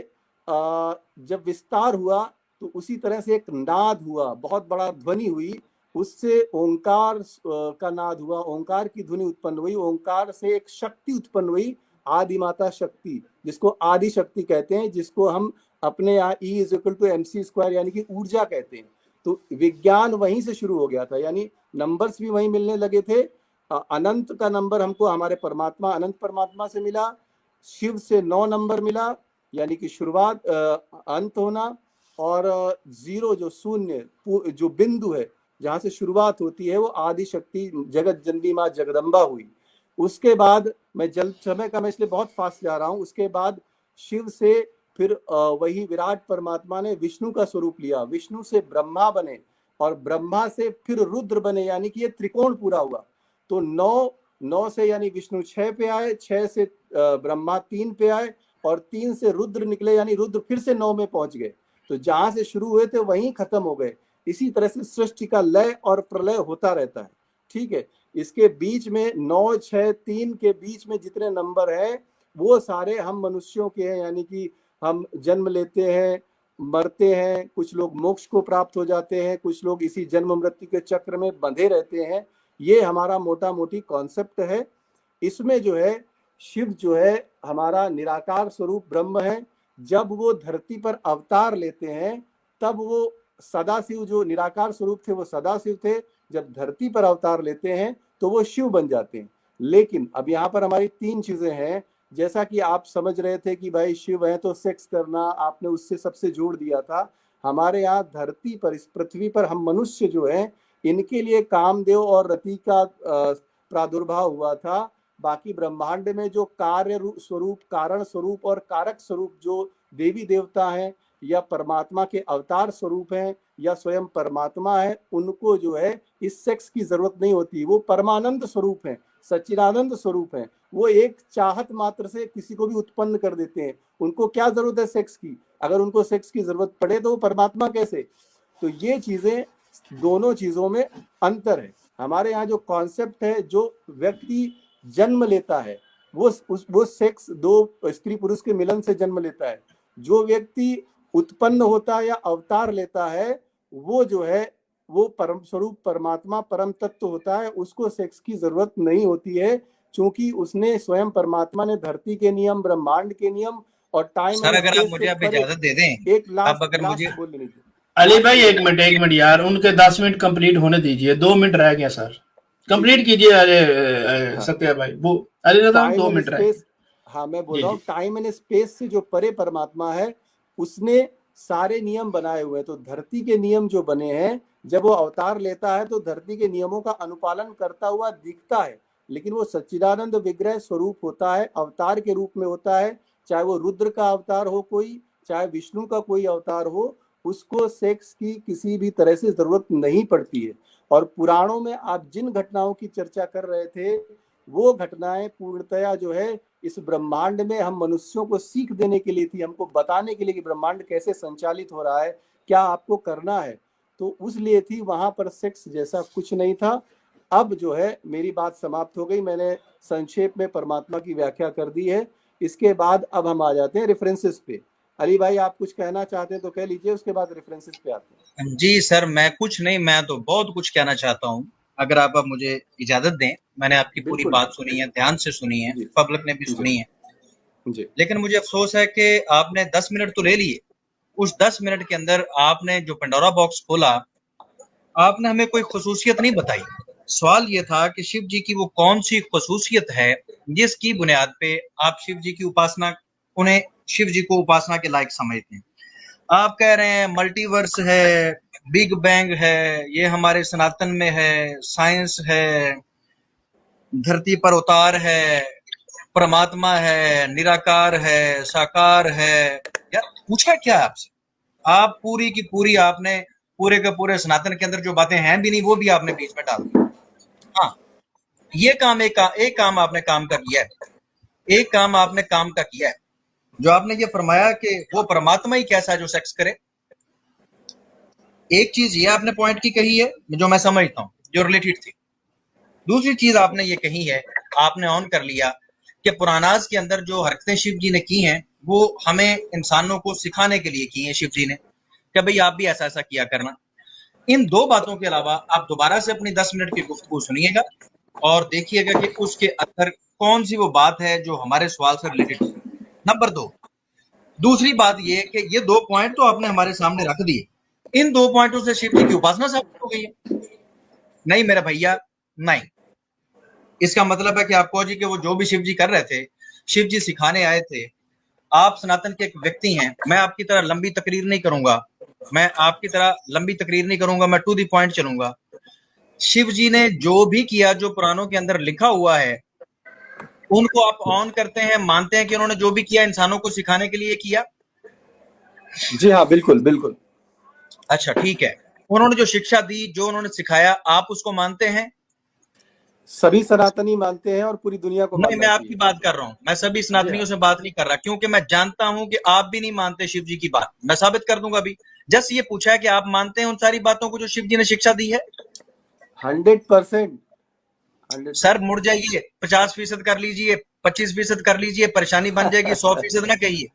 जब विस्तार हुआ तो उसी तरह से एक नाद हुआ, बहुत बड़ा ध्वनि हुई, उससे ओंकार का नाद हुआ, ओंकार की ध्वनि उत्पन्न हुई, ओंकार से एक शक्ति उत्पन्न हुई, आदि माता शक्ति, जिसको आदि शक्ति कहते हैं, जिसको हम अपने यहाँ E=mc² यानी कि ऊर्जा कहते हैं। तो विज्ञान वहीं से शुरू हो गया था, यानी नंबर्स भी वहीं मिलने लगे थे। अनंत का नंबर हमको हमारे परमात्मा अनंत परमात्मा से मिला, शिव से 9 नंबर मिला, यानी कि शुरुआत अंत होना, और 0 जो शून्य जो बिंदु है जहाँ से शुरुआत होती है वो आदि शक्ति जगत जननी माँ जगदम्बा हुई। उसके बाद मैं जल्द समय का मैं इसलिए बहुत फास्ट जा रहा हूँ, उसके बाद शिव से फिर वही विराट परमात्मा ने विष्णु का स्वरूप लिया, विष्णु से ब्रह्मा बने और ब्रह्मा से फिर रुद्र बने, यानी कि ये त्रिकोण पूरा हुआ। तो 9 से यानी विष्णु 6 पे आए, 6 से ब्रह्मा 3 पे आए और 3 से रुद्र निकले, यानी रुद्र फिर से 9 में पहुंच गए। तो जहां से शुरू हुए थे वहीं खत्म हो गए। इसी तरह से सृष्टि का लय और प्रलय होता रहता है, ठीक है। इसके बीच में 9, 6, 3 के बीच में जितने नंबर हैं वो सारे हम मनुष्यों के हैं, यानी कि हम जन्म लेते हैं, मरते हैं, कुछ लोग मोक्ष को प्राप्त हो जाते हैं, कुछ लोग इसी जन्म मृत्यु के चक्र में बंधे रहते हैं। ये हमारा मोटा मोटी कॉन्सेप्ट है। इसमें जो है शिव जो है हमारा निराकार स्वरूप ब्रह्म है। जब वो धरती पर अवतार लेते हैं तब वो सदाशिव, जो निराकार स्वरूप थे वो सदाशिव थे, जब धरती पर अवतार लेते हैं तो वो शिव बन जाते हैं। लेकिन अब यहाँ पर हमारी 3 चीजें हैं, जैसा कि आप समझ रहे थे कि भाई शिव है तो सेक्स करना, आपने उससे सबसे जोड़ दिया था। हमारे यहाँ धरती पर, इस पृथ्वी पर हम मनुष्य जो है इनके लिए कामदेव और रति का प्रादुर्भाव हुआ था। बाकी ब्रह्मांड में जो कार्य स्वरूप, कारण स्वरूप और कारक स्वरूप जो देवी देवता हैं या परमात्मा के अवतार स्वरूप हैं या स्वयं परमात्मा है, उनको जो है इस सेक्स की जरूरत नहीं होती। वो परमानंद स्वरूप है, सच्चिदानंद स्वरूप है। वो एक चाहत मात्र से किसी को भी उत्पन्न कर देते हैं। उनको क्या जरूरत है सेक्स की? अगर उनको सेक्स की जरूरत पड़े तो वो परमात्मा कैसे? तो ये चीजें, दोनों चीजों में अंतर है। हमारे यहाँ जो कॉन्सेप्ट है, जो व्यक्ति जन्म लेता है वो सेक्स 2 स्त्री पुरुष के मिलन से जन्म लेता है। जो व्यक्ति उत्पन्न होता है या अवतार लेता है वो जो है वो परम स्वरूप परमात्मा परम तत्व होता है, उसको सेक्स की जरूरत नहीं होती है, क्योंकि उसने स्वयं परमात्मा ने धरती के नियम, ब्रह्मांड के नियम और टाइम। सर अगर आप मुझे अब इजाजत दे दें, एक लास्ट, अगर मुझे बोल लीजिए अली भाई, 1 मिनट यार, उनके 10 मिनट कंप्लीट होने दीजिए, 2 मिनट रह गया सर, कंप्लीट कीजिए। अरे सत्या भाई, वो अली रहा 2 मिनट रह। हाँ, मैं बोल रहा हूँ टाइम एंड स्पेस से जो परे परमात्मा है उसने सारे नियम बनाए हुए हैं। तो धरती के नियम जो बने हैं, जब वो अवतार लेता है तो धरती के नियमों का अनुपालन करता हुआ दिखता है, लेकिन वो सच्चिदानंद विग्रह स्वरूप होता है, अवतार के रूप में होता है। चाहे वो रुद्र का अवतार हो कोई, चाहे विष्णु का कोई अवतार हो, उसको सेक्स की किसी भी तरह से जरूरत नहीं पड़ती है। और पुराणों में आप जिन घटनाओं की चर्चा कर रहे थे वो घटनाएं पूर्णतया जो है इस ब्रह्मांड में हम मनुष्यों को सीख देने के लिए थी, हमको बताने के लिए कि ब्रह्मांड कैसे संचालित हो रहा है, क्या आपको करना है, तो उस लिए थी। वहां पर सेक्स जैसा कुछ नहीं था। अब जो है मेरी बात समाप्त हो गई, मैंने संक्षेप में परमात्मा की व्याख्या कर दी है। इसके बाद अब हम आ जाते हैं रेफरेंसेस पे। अली भाई, आप कुछ कहना चाहते हैं तो कह लीजिए, उसके बाद रेफरेंसेस पे आते हैं। जी सर, मैं कुछ नहीं, मैं तो बहुत कुछ कहना चाहता हूँ, अगर आप अब मुझे इजाजत दें। मैंने आपकी पूरी बात सुनी है, ध्यान से सुनी है, पब्लिक ने भी सुनी है जी। लेकिन मुझे अफसोस है कि आपने 10 मिनट तो ले लिए, उस 10 मिनट के अंदर आपने जो पंडोरा बॉक्स खोला, आपने हमें कोई खसूसियत नहीं बताई। सवाल ये था कि शिव जी की वो कौन सी खसूसियत है जिसकी बुनियाद पे आप शिव जी की उपासना, उन्हें शिव जी को उपासना के लायक समझते हैं। आप कह रहे हैं मल्टीवर्स है, बिग बैंग है, ये हमारे सनातन में है, साइंस है, धरती पर उतार है, परमात्मा है, निराकार है, साकार है। यार पूछा क्या आपसे? आप पूरी की पूरी, आपने पूरे के पूरे सनातन के अंदर जो बातें हैं भी नहीं वो भी आपने बीच में डाल दी। हाँ, ये काम एक काम आपने काम का किया है, एक काम आपने काम का किया है, जो आपने ये फरमाया कि वो परमात्मा ही कैसा है जो सेक्स करे। एक चीज ये आपने पॉइंट की कही है जो मैं समझता हूँ, जो रिलेटेड थी। दूसरी चीज आपने ये कही है, आपने ऑन कर लिया कि पुरानाज के अंदर जो हरकतें शिव जी ने की हैं वो हमें इंसानों को सिखाने के लिए किए हैं शिव जी ने कि भाई आप भी ऐसा ऐसा किया करना। इन दो बातों के अलावा आप दोबारा से अपनी 10 मिनट की गुफ्तगू सुनिएगा और देखिएगा कि उसके अंदर कौन सी वो बात है जो हमारे सवाल से रिलेटेड है। नंबर 2, दूसरी बात ये कि ये 2 पॉइंट तो आपने हमारे सामने रख दिए, इन 2 पॉइंटों से शिव जी की उपासना साबित हो गई है। नहीं मेरे भैया, नहीं। इसका मतलब है कि आप कहो जी कि वो जो भी शिव जी कर रहे थे, शिव जी सिखाने आए थे। आप सनातन के एक व्यक्ति हैं, मैं आपकी तरह लंबी तकरीर नहीं करूंगा, मैं टू द पॉइंट चलूंगा। शिव जी ने जो भी किया, जो पुराणों के अंदर लिखा हुआ है, उनको आप ऑन करते हैं, मानते हैं कि उन्होंने जो भी किया इंसानों को सिखाने के लिए किया? जी हाँ, बिल्कुल बिल्कुल। अच्छा ठीक है, उन्होंने जो शिक्षा दी, जो उन्होंने सिखाया, आप उसको मानते हैं? सभी सनातनी मानते हैं और पूरी दुनिया को नहीं, मानना मैं आपकी चाहिए। बात कर रहा हूं, मैं सभी सनातनियों से बात नहीं कर रहा, क्योंकि मैं जानता हूं कि आप भी नहीं मानते शिव जी की बात। मैं साबित कर दूंगा अभी। जस्ट ये पूछा है कि आप मानते हैं उन सारी बातों को जो शिव जी ने शिक्षा दी है? 100%। सर मुड़ जाइए, 50% कर लीजिए, 25% कर लीजिए, परेशानी बन जाएगी, 100% ना कहिए।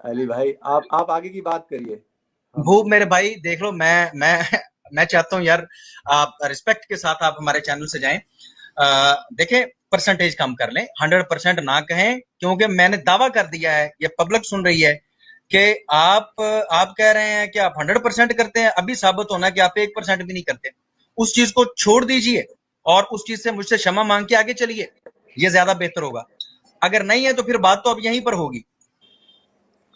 अली भाई आप आगे की बात करिए। वो मेरे भाई देख लो, मैं चाहता हूं यार आप रिस्पेक्ट के साथ आप हमारे चैनल से जाएं। देखें, परसेंटेज कम कर लें, 100% ना कहें, क्योंकि मैंने दावा कर दिया है, ये पब्लिक सुन रही है कि आप कह रहे हैं कि आप 100% करते हैं। अभी साबित होना कि आप 1% भी नहीं करते। उस चीज को छोड़ दीजिए और उस चीज से मुझसे क्षमा मांग के आगे चलिए, ये ज्यादा बेहतर होगा। अगर नहीं है तो फिर बात तो अब यहीं पर होगी।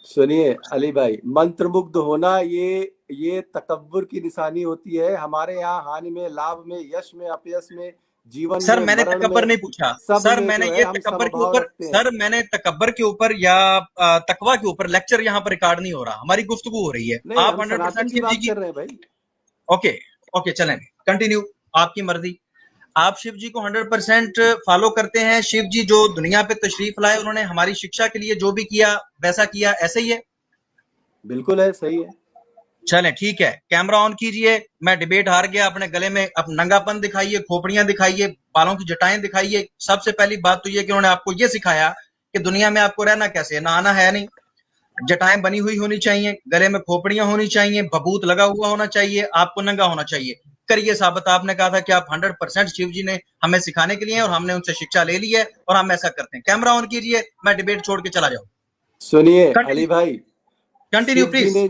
सुनिए अली भाई, मंत्रमुग्ध होना ये तकब्बुर की निशानी होती है। हमारे यहाँ हानि में, लाभ में, यश में, अपयश में, जीवन सर में, मैंने मरण तकब्बर में, नहीं पूछा, सब सर में मैंने जो ये है हम तकब्बर के समभाव ऊपर, रखते हैं। सर मैंने तकब्बर के ऊपर या तकवा के ऊपर लेक्चर यहाँ पर रिकॉर्ड नहीं हो रहा, हमारी गुफ्तगू हो रही है। नहीं, आप हम 100% सनातन की शिव जी बात की, कर रहे हैं भाई। ओके ओके चलें, कंटिन्यू, आपकी मर्जी। आप शिव जी को 100% फॉलो करते हैं? शिव जी जो दुनिया पे तशरीफ लाए, उन्होंने हमारी शिक्षा के लिए जो भी किया वैसा किया, ऐसे ही है? बिल्कुल है, सही है। चलें ठीक है, कैमरा ऑन कीजिए। मैं डिबेट हार गया, अपने गले में अब नंगापन दिखाइए, खोपड़ियां दिखाइए, बालों की जटाएं दिखाइए। सबसे पहली बात तो ये कि उन्होंने आपको ये सिखाया कि दुनिया में आपको रहना कैसे है, नहाना है नहीं, जटाएं बनी हुई होनी चाहिए, गले में खोपड़ियां होनी चाहिए, भभूत लगा हुआ होना चाहिए, आपको नंगा होना चाहिए। करिए साबित। आपने कहा था कि आप 100% शिव जी ने हमें सिखाने के लिए हैं और हमने उनसे शिक्षा ले ली है और हम ऐसा करते हैं। कैमरा ऑन कीजिए, मैं डिबेट छोड़ के चला जाऊं। सुनिए अली कंटिन्यू भाई, कंटिन्यू शिव जी प्लीज। ने,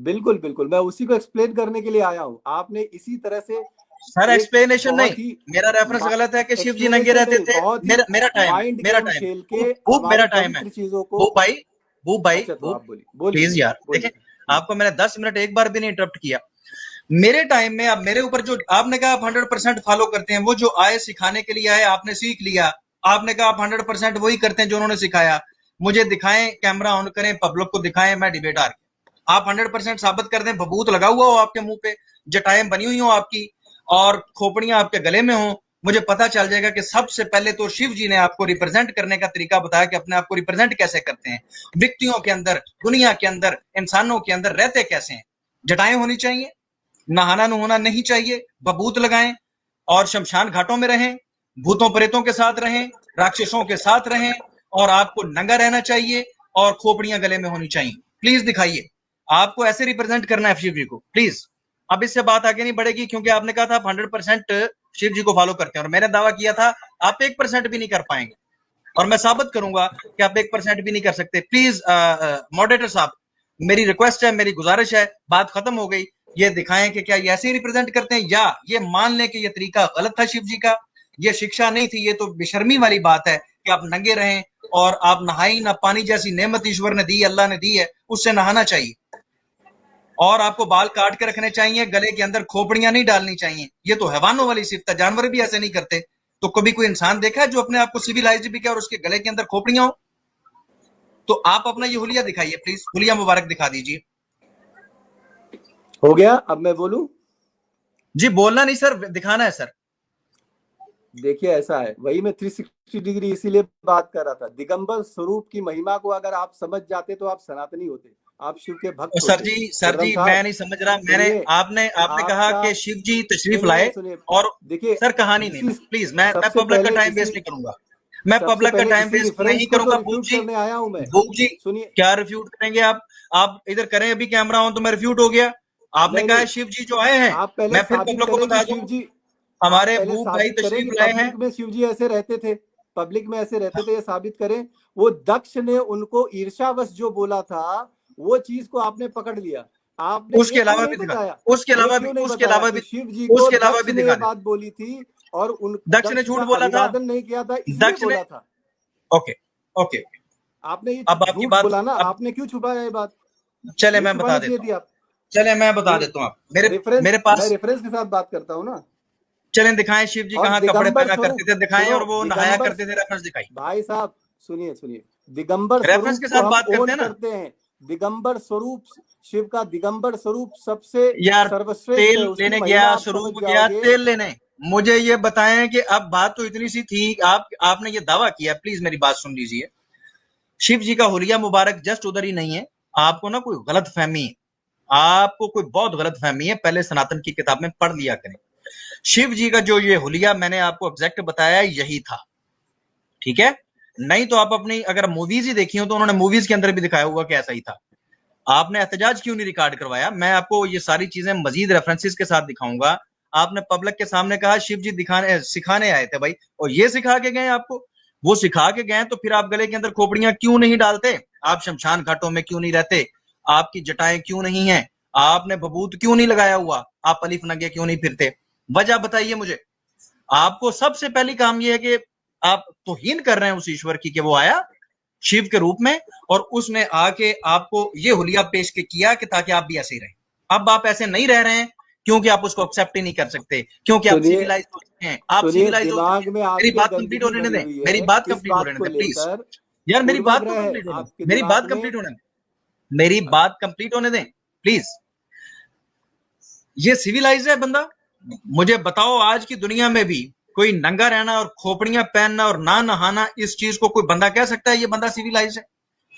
बिल्कुल बिल्कुल, मैं उसी को एक्सप्लेन करने के लिए आया हूँ। आपने इसी तरह से सर एक एक्सप्लेनेशन नहीं, बहुत ही मेरा रेफरेंस गलत है कि शिव जी नंगे एक्सप्लेनेशन रहते नहीं, थे। बहुत ही मेरा टाइम है, माइंड मेरा गेम टाइम खेल है, के खूब मेरा हमारी टाइम है। पवित्र चीजों को। वो भाई अच्छा, तो वो आप बोलिए प्लीज यार देखें, बोलिए। आपको मैंने 10 मिनट एक बार भी नहीं इंटरप्ट किया। मेरे टाइम में अब मेरे ऊपर जो आपने कहा आप 100% फॉलो करते हैं, वो जो आए सिखाने के लिए आए, आपने सीख लिया। आपने कहा आप 100% वही करते हैं जो उन्होंने सिखाया। मुझे दिखाएं, कैमरा ऑन करें, पब्लिक को दिखाएं, मैं डिबेट हार गया। आप 100% साबित कर दें, भभूत लगा हुआ हो आपके मुंह पे, जटाएं बनी हुई हो आपकी और खोपड़ियां आपके गले में हो, मुझे पता चल जाएगा कि सबसे पहले तो शिव जी ने आपको रिप्रेजेंट करने का तरीका बताया कि अपने आप को रिप्रेजेंट कैसे करते हैं, व्यक्तियों के अंदर, दुनिया के अंदर, इंसानों के अंदर रहते कैसे हैं। जटाएं होनी चाहिए, नहाना नुहाना नहीं चाहिए, बबूत लगाएं और शमशान घाटों में रहें, भूतों प्रेतों के साथ रहें, राक्षसों के साथ रहें और आपको नंगा रहना चाहिए और खोपड़ियां गले में होनी चाहिए। प्लीज दिखाइए, आपको ऐसे रिप्रेजेंट करना है शिव जी को, प्लीज। अब इससे बात आगे नहीं बढ़ेगी, क्योंकि आपने कहा था आप 100% शिव जी को फॉलो करते हैं और मैंने दावा किया था आप 1% भी नहीं कर पाएंगे और मैं साबित करूंगा कि आप 1% भी नहीं कर सकते। प्लीज मॉडरेटर साहब, मेरी रिक्वेस्ट है, मेरी गुजारिश है, बात खत्म हो गई। ये दिखाएं कि क्या ये ऐसे ही रिप्रेजेंट करते हैं या ये मान लें कि ये तरीका गलत था शिव जी का, ये शिक्षा नहीं थी। ये तो बेशर्मी वाली बात है कि आप नंगे रहें और आप नहाई ना पानी जैसी नेमत ईश्वर ने दी, अल्लाह ने दी है, उससे नहाना चाहिए और आपको बाल काट के रखने चाहिए, गले के अंदर खोपड़ियां नहीं डालनी चाहिए। ये तो हैवानों वाली सिफ्त है, जानवर भी ऐसे नहीं करते। तो कभी कोई इंसान देखा है जो अपने आप को सिविलाइज्ड भी किया और उसके गले के अंदर खोपड़ियां हो? तो आप अपना ये हुलिया दिखाइए प्लीज, हुलिया मुबारक दिखा दीजिए। हो गया, अब मैं बोलूं? जी बोलना नहीं सर, दिखाना है सर। देखिए ऐसा है, वही मैं 360 डिग्री इसीलिए बात कर रहा था। दिगंबर स्वरूप की महिमा को अगर आप समझ जाते तो आप सनातनी होते, आप शिव के भक्त सर होते। जी खुर्रम मैं साहब नहीं समझ रहा। मैंने सुनिए, आपने कहा आपका कि शिव जी तशरीफ सुनिए लाए सुनिए, और देखिए सर कहानी नहीं, इसी प्लीज मैं सबसे पब्लिक का पहले टाइम इसी वेस्ट नहीं करूंगा। मैं सबसे पब्लिक का पहले टाइम इसी वेस्ट रेफरेंस नहीं को तो करूंगा। बूब रिफ्यूट जी, करने आया हूं मैं। बूब जी सुनिए, क्या रिफ्यूट करेंगे आप इधर करें, अभी कैमरा ऑन तो मैं रिफ्यूट हो गया। आपने नहीं कहा है नहीं, शिव जी जो आए हैं, आप पहले मैं फिर साबित पब्लिक को करें कि बता शिव दूं, जी, आप हमारे पहले बूब भाई साबित करें कि तशरीफ लाए हैं। पब्लिक में शिव जी ऐसे रहते थे, पब्लिक में ऐसे रहते थे, ये साबित करें। वो दक्ष ने उनको ईर्ष्यावश जो बोला था, वो चीज को आपने पकड़ लिया। आपने उसके ये क्यों अलावा नहीं भी दिखा, बताया, उसके ये अलावा भी, क्यों नहीं उसके बताया अलावा कि भी, शिव जी को उसके अलावा दक्ष भी ने दिखा ये दे। बात बोली थी, और उन दक्ष ने दक्ष झूठ का बोला था, अभिवादन नहीं किया था, इसलिए दक्ष ने, बोला था। ओके ओके, आपने ये अब आपकी झूठ बात, बोला ना, अब आपने क्यों छुपाया ये बात? चले नहीं मैं बता छुपाना चाहिए देता थी हूँ, आप। चले मैं बता सुनिए, देता हूँ। आप मेरे रेफरेंस, मेरे मैं पास रेफरेंस के साथ बात करता हूँ ना। चलें, दिखाएं शिव जी और कहाँ कपड़े दिगंबर पहना करते स्वरूप, थे, दिखाएं, सुनो, और वो नहाया दिगंबर, करते थे, रेफरेंस दिखाई। भाई साहब सुनिए सुनिए, दिगंबर रेफरेंस स्वरूप के को साथ हम बात करते ओन हैं ना करते हैं। दिगंबर स्वरूप, शिव का दिगंबर स्वरूप सबसे यार। सर्वश्रेष्ठ तेल है, उसकी लेने महिमा गया, आप समझ स्वरूप गया जाओगे। तेल लेने। मुझे ये बताएं कि अब बात तो इतनी सी थी, आपने ये दावा किया, प्लीज मेरी बात सुन लीजिए। शिव जी का हुलिया मुबारक जस्ट उधर ही नहीं है, आपको ना कोई गलत फहमी है, आपको कोई बहुत गलत फहमी है, पहले सनातन की किताब में पढ़ लिया करें। शिव जी का जो ये हुलिया मैंने आपको एग्जैक्ट बताया यही था, ठीक है? नहीं तो आप अपनी अगर मूवीज ही देखी हो तो उन्होंने मूवीज के अंदर भी दिखाया हुआ कि ऐसा ही था। आपने एहतजाज क्यों नहीं रिकॉर्ड करवाया? मैं आपको ये सारी चीजें मजीद रेफरेंसेस के साथ दिखाऊंगा। आपने पब्लिक के सामने कहा शिव जी दिखाने सिखाने आए थे भाई, और ये सिखा के गए आपको। वो सिखा के गए तो फिर आप गले के अंदर खोपड़ियां क्यों नहीं डालते? आप शमशान घाटों में क्यों नहीं रहते? आपकी जटाएं क्यों नहीं है? आपने बबूत क्यों नहीं लगाया हुआ? आप अलिफ नंगे क्यों नहीं फिरते? वजह बताइए मुझे। आपको सबसे पहली काम यह है कि आप तौहीन कर रहे हैं उस ईश्वर की कि वो आया शिव के रूप में, और उसने आके आपको ये हुलिया पेश के किया कि ताकि आप भी ऐसे ही रहें। अब आप ऐसे नहीं रह रहे हैं क्योंकि आप उसको एक्सेप्ट ही नहीं कर सकते, क्योंकि आप सुनिए, सिविलाइज हो चुके हैं, आप सुनिए, सिविलाइज हो चुके दिमाग हैं। में मेरी आपके बात कंप्लीट गंदगी होने भरी दें, हुई मेरी है, बात इस कंप्लीट बात होने को दें प्लीज। लेकर यार मेरी बात तो पूर्वाग्रह है कंप्लीट होने दें, आपके मेरी दिमाग बात में। कंप्लीट होने दें, मेरी बात कंप्लीट होने दें प्लीज। ये सिविलाइज है बंदा? मुझे बताओ आज की दुनिया में भी कोई नंगा रहना और खोपड़ियां पहनना और ना नहाना, इस चीज को कोई बंदा कह सकता है ये बंदा सिविलाइज है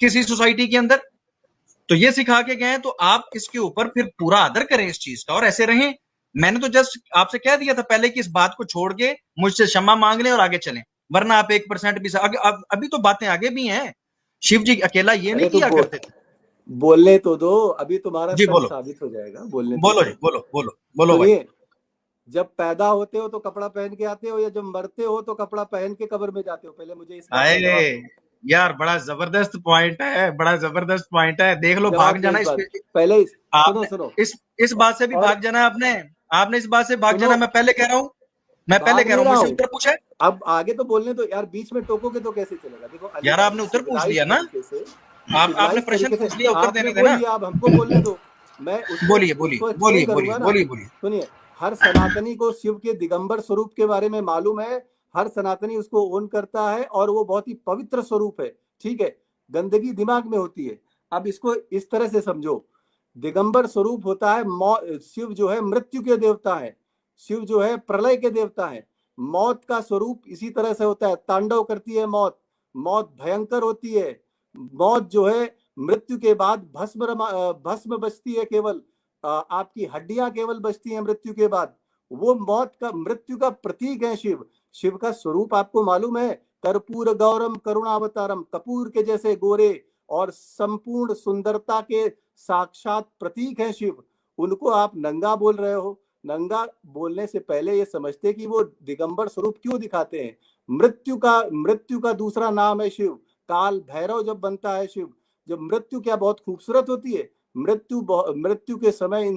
किसी सोसाइटी के अंदर? तो ये सिखा के गए तो आप इसके ऊपर फिर पूरा आदर करें इस चीज का और ऐसे रहें। मैंने तो जस्ट आपसे कह दिया था पहले कि इस बात को छोड़ के मुझसे क्षमा मांग लें और आगे चलें, वरना आप 1% भी अभी तो बातें आगे भी हैं। शिव जी अकेला ये नहीं अरे तो किया करते थे। बोलने तो दो, अभी तुम्हारा जी सच बोलो, साबित हो जाएगा, बोलने तो बोलो दो। जी, बोलो बोलो बोलो भाई। सुनिए, जब पैदा होते हो तो कपड़ा पहन के आते हो, या जब मरते हो तो कपड़ा पहन के कब्र में जाते हो? पहले मुझे इस बात का आए जवाब दो। यार, बड़ा जबरदस्त पॉइंट है, बड़ा जबरदस्त पॉइंट है। देख लो, जवाब भाग दो जाना इस इस बात, पे। पहले सुनो आपने सुनो। इस बात से भी और भाग जाना है आपने। आपने इस बात से भाग सुनो, जाना, मैं पहले कह रहा हूं, मैं पहले भाग कह रहा नहीं हूं, रहा मुझसे हूं, उत्तर पूछा है। अब आगे तो बोलने दो यार, बीच में टोकोगे तो कैसे चलेगा? देखो यार अलीगढ़ आपने उत्तर पूछ सिविलाइज लिया ना, तरीके से, आपने सिविलाइज प्रश्न तरीके से पूछ लिया, उत्तर आपने देने बोल देना। लिया, अब हमको बोलने दो, मैं उसको बोलिए बोलिए उसको एक्सप्लेन बोलिए बोलिए करूंगा ना। बोलिए बोलिए। सुनिए, हर सनातनी को शिव के दिगंबर स्वरूप के बारे में मालूम है, हर सनातनी उसको ओन करता है, और वो बहुत ही पवित्र स्वरूप है, ठीक है? गंदगी दिमाग में होती है। अब इसको इस तरह से समझो, दिगंबर स्वरूप होता है, शिव जो है मृत्यु के देवता है, शिव जो है प्रलय के देवता है। मौत का स्वरूप इसी तरह से होता है, तांडव करती है मौत, मौत भयंकर होती है। मौत जो है मृत्यु के बाद भस्म बचती है, केवल आपकी हड्डियां केवल बचती हैं मृत्यु के बाद। वो मौत का, मृत्यु का प्रतीक है शिव। शिव का स्वरूप आपको मालूम है, कर्पूर गौरम करुणावतारम, कपूर के जैसे गोरे और संपूर्ण सुंदरता के साक्षात प्रतीक है शिव। उनको आप नंगा बोल रहे हो। नंगा बोलने से पहले ये समझते कि वो दिगंबर स्वरूप क्यों दिखाते हैं। मृत्यु का दूसरा नाम है शिव। काल भैरव जब बनता है शिव, जब मृत्यु क्या बहुत खूबसूरत होती है। मृत्यु के समय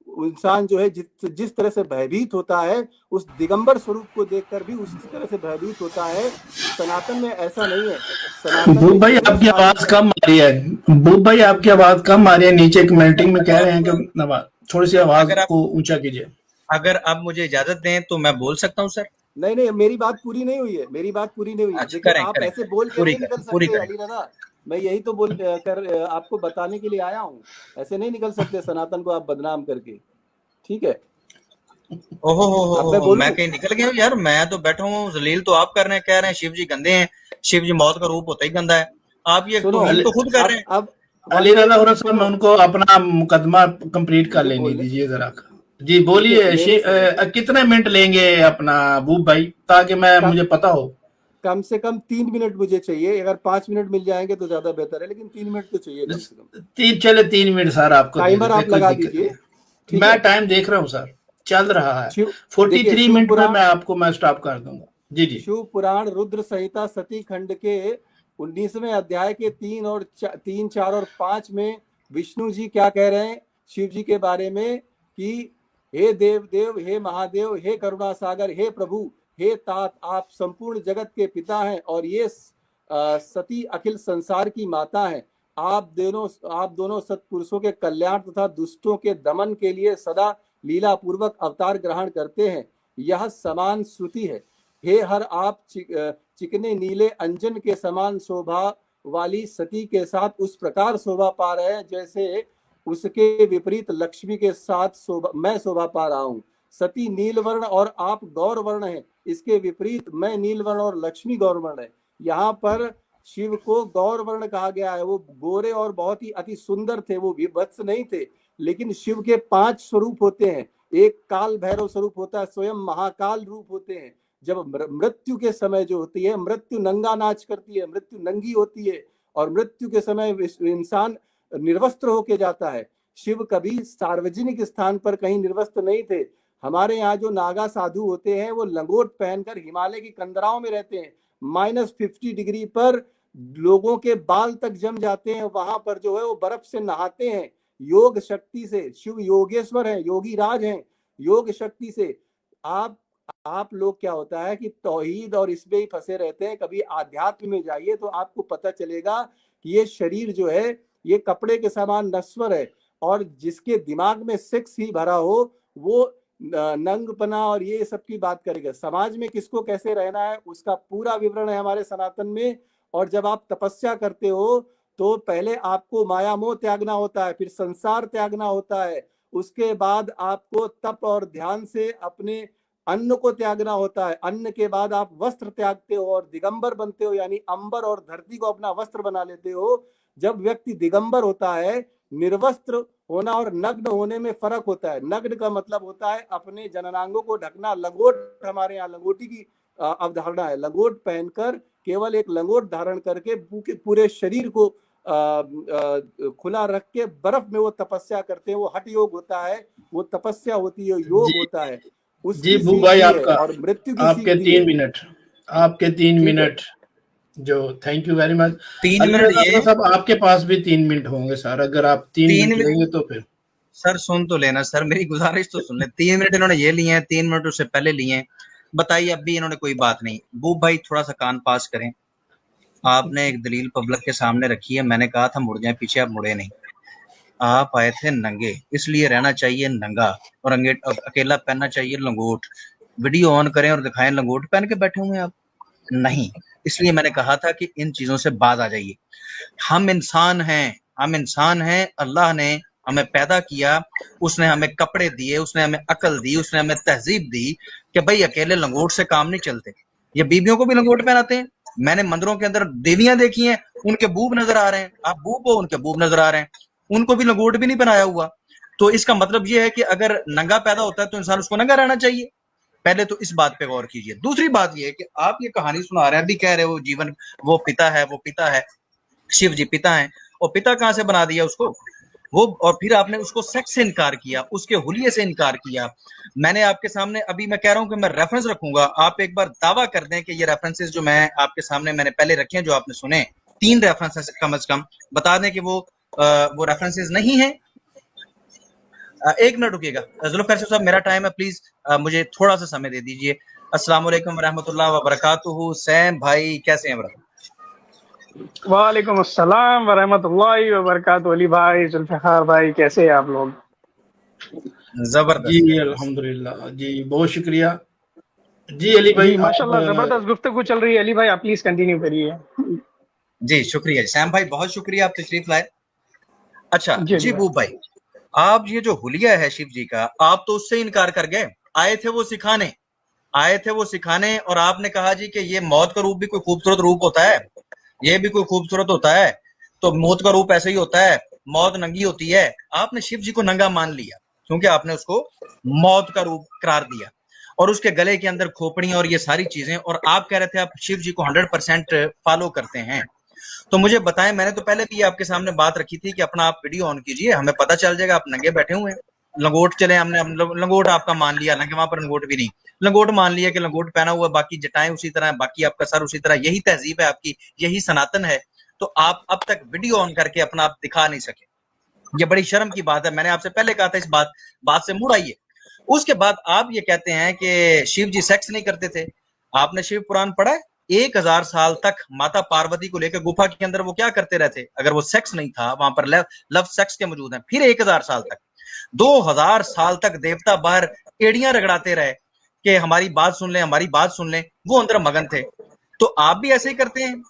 इंसान जो है जिस तरह से भयभीत होता है, उस दिगंबर स्वरूप को देखकर भी उसी तरह से भयभीत होता है। सनातन में ऐसा नहीं है। सनातन भूप में भाई केवल आपकी आवाज कम आ रही है। भूप भाई आपकी आवाज कम आ रही है, नीचे कमेंटिंग में कह रहे हैं कि थोड़ी सी आवाज अगर आप को ऊंचा कीजिए। अगर आप मुझे इजाजत दें तो मैं बोल सकता हूं सर। नहीं नहीं, मेरी बात पूरी नहीं हुई है, मेरी बात पूरी नहीं हुई है। अच्छा, देखिए, करें आप करें ऐसे करें, बोल के पूरी नहीं निकल करें, पूरी सकते करें। अली रजा। मैं यही तो बोल कर आपको बताने के लिए आया हूँ। ऐसे नहीं निकल सकते सनातन को आप बदनाम करके, ठीक है? ओहो अब मैं हो, बोलूं? मैं कहीं निकल गया हूं यार। मैं तो बैठा हूँ, जलील तो आप कर रहे हैं, कह रहे हैं शिव जी गंदे हैं, शिव जी मौत का रूप होता ही गंदा है। आप ये सुनो, तौहीन तो खुद कर रहे हैं। अब वन अली रजा मिनट और साहब, सुनो, उनको अपना मुकदमा कंप्लीट कर मुझे लेने बोलने दीजिए जरा। जी देखिए बोलिए। मेरी समझ कितने मिनट लेंगे अपना भूप भाई, ताकि कब मुझे पता हो। कम से कम 3 मिनट मुझे चाहिए, अगर 5 मिनट मिल जाएंगे तो ज्यादा बेहतर है, लेकिन 3 मिनट तो चाहिए कम से कम। चले 3 मिनट सर आपको दे टाइमर देते हैं, आप कोई लगा दिक्कत दीजिए, नहीं। ठीक मैं है। टाइम देख रहा हूँ सर, चल रहा है। देखिए 43 शिव मिनट पे पुराण, मैं आपको मैं स्टॉप कर दूंगा। जी जी। शिव पुराण रुद्र संहिता सती खंड के 19वें अध्याय के 3, 4 और 5 में विष्णु जी क्या कह रहे हैं शिव जी के बारे में कि हे देव देव, हे महादेव, हे करुणा सागर, हे प्रभु, हे तात, आप संपूर्ण जगत के पिता हैं और ये सती अखिल संसार की माता हैं। आप दोनों सत्पुरुषों के कल्याण तथा दुष्टों के दमन के लिए सदा लीला पूर्वक अवतार ग्रहण करते हैं। यह समान श्रुति है। हे हर आप चिकने नीले अंजन के समान शोभा वाली सती के साथ उस प्रकार शोभा पा रहे हैं जैसे उसके विपरीत लक्ष्मी के साथ मैं शोभा पा रहा हूँ। सती नीलवर्ण और आप गौरवर्ण हैं, इसके विपरीत मैं नीलवर्ण और लक्ष्मी गौरवर्ण है। यहाँ पर शिव को गौरवर्ण कहा गया है। वो गोरे और बहुत ही अति सुंदर थे, वो विभत्स नहीं थे। लेकिन शिव के 5 स्वरूप होते हैं। एक काल भैरव स्वरूप होता है, स्वयं महाकाल रूप होते हैं। जब मृत्यु के समय जो होती है, मृत्यु नंगा नाच करती है, मृत्यु नंगी होती है और मृत्यु के समय इंसान निर्वस्त्र होके जाता है। शिव कभी सार्वजनिक स्थान पर कहीं निर्वस्त्र नहीं थे। हमारे यहाँ जो नागा साधु होते हैं वो लंगोट पहनकर हिमालय की कंदराओं में रहते हैं। -50 डिग्री पर लोगों के बाल तक जम जाते हैं, वहां पर जो है वो बर्फ से नहाते हैं योग शक्ति से। शिव योगेश्वर हैं, योगी राज हैं, योग शक्ति से। आप लोग क्या होता है कि तौहीद और इसमें ही फंसे रहते हैं। कभी आध्यात्म में जाइए तो आपको पता चलेगा कि ये शरीर जो है ये कपड़े के समान नश्वर है और जिसके दिमाग में सेक्स ही भरा हो वो नंगपना और ये सब की बात करेगा। समाज में किसको कैसे रहना है उसका पूरा विवरण है हमारे सनातन में। और जब आप तपस्या करते हो तो पहले आपको माया मोह त्यागना होता है, फिर संसार त्यागना होता है, उसके बाद आपको तप और ध्यान से अपने अन्न को त्यागना होता है। अन्न के बाद आप वस्त्र त्यागते हो और दिगंबर बनते हो, यानी अंबर और धरती को अपना वस्त्र बना लेते हो। जब व्यक्ति दिगंबर होता है, निर्वस्त्र होना और नग्न होने में फर्क होता है। नग्न का मतलब होता है अपने जननांगों को ढकना। लंगोट, हमारे यहाँ लंगोटी की अवधारणा है। लंगोट पहनकर, केवल एक लंगोट धारण करके पूरे शरीर को खुला रख के बर्फ में वो तपस्या करते हैं। वो हठ योग होता है, वो तपस्या होती है, योग होता है। जी भू भाई, आपका और मृत्यु की आपके 3 मिनट, आपके 3 मिनट जो, thank you very much. 3 minute ये सब आपके पास भी 3 मिनट होंगे सर, अगर आप 3 मिनट लेंगे तो फिर। सर सुन तो लेना सर, मेरी गुजारिश तो सुन ले। 3 मिनट इन्होंने ये लिए हैं, 3 मिनट उससे पहले लिए हैं। बताइए, अब भी इन्होंने कोई बात नहीं। बूब भाई थोड़ा सा कान पास करें। आपने एक दलील पब्लिक के सामने रखी है, मैंने कहा था मुड़ जाए पीछे, आप मुड़े नहीं। आप आए थे नंगे, इसलिए रहना चाहिए नंगा और अकेला पहनना चाहिए लंगोट। वीडियो ऑन करें और दिखाएं लंगोट पहन के बैठे हुए आप, नहीं। इसलिए मैंने कहा था कि इन चीजों से बाज आ जाइए। हम इंसान हैं, हम इंसान हैं। अल्लाह ने हमें पैदा किया, उसने हमें कपड़े दिए, उसने हमें अकल दी, उसने हमें तहजीब दी कि भाई अकेले लंगोट से काम नहीं चलते। ये बीबियों को भी लंगोट पहनाते हैं। मैंने मंदिरों के अंदर देवियां देखी हैं, उनके बूब नजर आ रहे हैं। आप बूब हो, उनके बूब नजर आ रहे हैं। उनको भी लंगोट भी नहीं पहनाया हुआ। तो इसका मतलब ये है कि अगर नंगा पैदा होता है तो इंसान उसको नंगा रहना चाहिए। पहले तो इस बात पे गौर कीजिए। दूसरी बात ये है कि आप ये कहानी सुना रहे हैं, अभी कह रहे हो जीवन वो पिता है, वो पिता है, शिव जी पिता हैं। और पिता कहां से बना दिया उसको वो? और फिर आपने उसको सेक्स से इनकार किया, उसके हुलिये से इनकार किया। मैंने आपके सामने, अभी मैं कह रहा हूं कि मैं रेफरेंस रखूंगा, आप एक बार दावा कर दें कि ये रेफरेंसेस जो मैं आपके सामने मैंने पहले रखे हैं, जो आपने सुने, 3 रेफरेंसेस कम से कम बता दें कि वो रेफरेंसेस नहीं है। 1 मिनट रुकिएगा जुल्फिकार साहब, मेरा टाइम है, प्लीज मुझे थोड़ा सा समय दे दीजिए। अस्सलाम वालेकुम रहमतुल्लाह व बरकातुहू। सैम भाई कैसे हैं ब्रदर? वालेकुम अस्सलाम वरहमतुल्लाहि वबरकातुहू। अली भाई, जुल्फिकार भाई, कैसे हैं आप लोग? जबरदस्त जी अल्हम्दुलिल्लाह जी, बहुत शुक्रिया जी। अली भाई माशाल्लाह जबरदस्त गुफ्तगू चल रही है। अली भाई आप प्लीज कंटिन्यू करिए। जी शुक्रिया सैम भाई, बहुत शुक्रिया, आप तशरीफ लाए। अच्छा जी भाई। बूब भाई, आप ये जो हुलिया है शिव जी का, आप तो उससे इनकार कर गए। आए थे वो सिखाने, आए थे वो सिखाने, और आपने कहा जी कि ये मौत का रूप भी कोई खूबसूरत रूप होता है, ये भी कोई खूबसूरत होता है, तो मौत का रूप ऐसे ही होता है, मौत नंगी होती है। आपने शिव जी को नंगा मान लिया क्योंकि आपने उसको मौत का रूप करार दिया। और उसके गले के अंदर खोपड़ियां और ये सारी चीजें, और आप कह रहे थे आप शिव जी को 100% फॉलो करते हैं। तो मुझे बताएं, मैंने तो पहले भी आपके सामने बात रखी थी कि अपना आप वीडियो ऑन कीजिए, हमें पता चल जाएगा आप नंगे बैठे हुए हैं। लंगोट चले, हमने लंगोट आपका मान लिया, हालांकि वहां पर लंगोट भी नहीं, लंगोट मान लिया कि लंगोट पहना हुआ, बाकी जटाएं उसी तरह, बाकी आपका सर उसी तरह। यही तहजीब है आपकी, यही सनातन है। तो आप अब तक वीडियो ऑन करके अपना आप दिखा नहीं सके, ये बड़ी शर्म की बात है। मैंने आपसे पहले कहा था इस बात से मुड़ आइए। उसके बाद आप ये कहते हैं कि शिव जी सेक्स नहीं करते थे। आपने शिव पुराण पढ़ा है? 1000 साल तक माता पार्वती को लेकर गुफा के अंदर वो क्या करते रहते? अगर वो सेक्स नहीं था, वहां पर लव सेक्स के मौजूद हैं। फिर 1000 साल तक, 2000 साल तक देवता बाहर एड़ियां रगड़ाते रहे कि हमारी बात सुन लें, हमारी बात सुन लें। वो अंदर मगन थे। तो आप भी ऐसे ही करते हैं,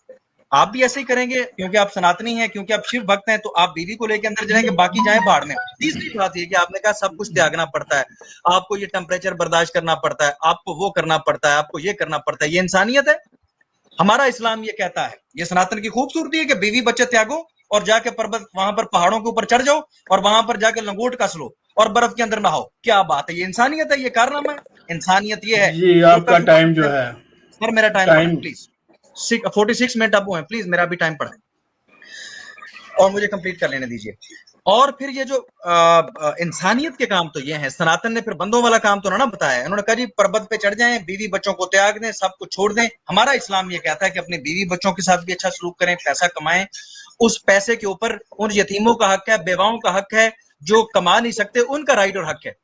आप भी ऐसे ही करेंगे, क्योंकि आप सनातनी हैं, क्योंकि आप शिव भक्त हैं, तो आप बीवी को लेकर अंदर जाएंगे, बाकी जाए बाढ़ में। तीसरी बात ये कि आपने कहा सब कुछ त्यागना पड़ता है, आपको ये टेम्परेचर बर्दाश्त करना पड़ता है, आपको वो करना पड़ता है, आपको ये करना पड़ता है। ये इंसानियत है? हमारा इस्लाम ये कहता है, ये सनातन की खूबसूरती है कि बीवी बच्चे त्यागो और जाके पर्वत, वहां पर पहाड़ों के ऊपर चढ़ जाओ और वहां पर जाके लंगोट कस लो और बर्फ के अंदर नहाओ। क्या बात है? ये इंसानियत है? ये कारनामा है? इंसानियत ये है जी जो आपका कभी टाइम जो है, सर मेरा टाइम पढ़े टाइम प्लीज। 46 मिनट अब हुए, प्लीज मेरा भी टाइम पढ़े और मुझे कंप्लीट कर लेने दीजिए। और फिर ये जो इंसानियत के काम तो ये हैं, सनातन ने फिर बंदों वाला काम तो ना बताया। उन्होंने कहा जी पर्वत पे चढ़ जाएं, बीवी बच्चों को त्याग दें, सब कुछ छोड़ दें। हमारा इस्लाम ये कहता है कि अपने बीवी बच्चों के साथ भी अच्छा सलूक करें, पैसा कमाएं, उस पैसे के ऊपर उन यतीमों का हक है, बेवाओं का हक है, जो कमा नहीं सकते उनका राइट और हक है।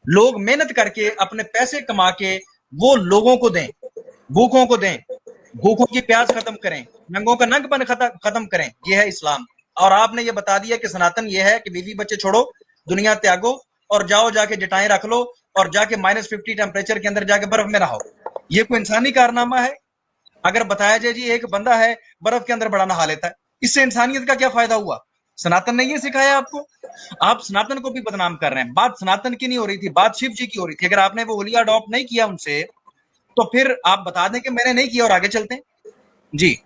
लोग मेहनत करके अपने पैसे कमा के वो लोगों को दें, भूखों को दें, भूखों की प्यास खत्म करें, नंगों का नंगपन खत्म करें। ये है इस्लाम। और आपने ये बता दिया कि सनातन ये है कि बीवी बच्चे छोड़ो, दुनिया त्यागो और जाओ जाके जटाएं रख लो और जाके -50 टेम्परेचर के अंदर जाके बर्फ में रहो। ये कोई इंसानी कारनामा है? अगर बताया जाए जी एक बंदा है बर्फ के अंदर बड़ा नहा लेता है, इससे इंसानियत का क्या फायदा हुआ? सनातन ने ये सिखाया आपको? आप सनातन को भी बदनाम कर रहे हैं। बात सनातन की नहीं हो रही थी, बात शिव जी की हो रही थी। अगर आपने वो होलिया अडॉप्ट नहीं किया उनसे, तो फिर आप बता दें कि मैंने नहीं किया और आगे चलते हैं जी।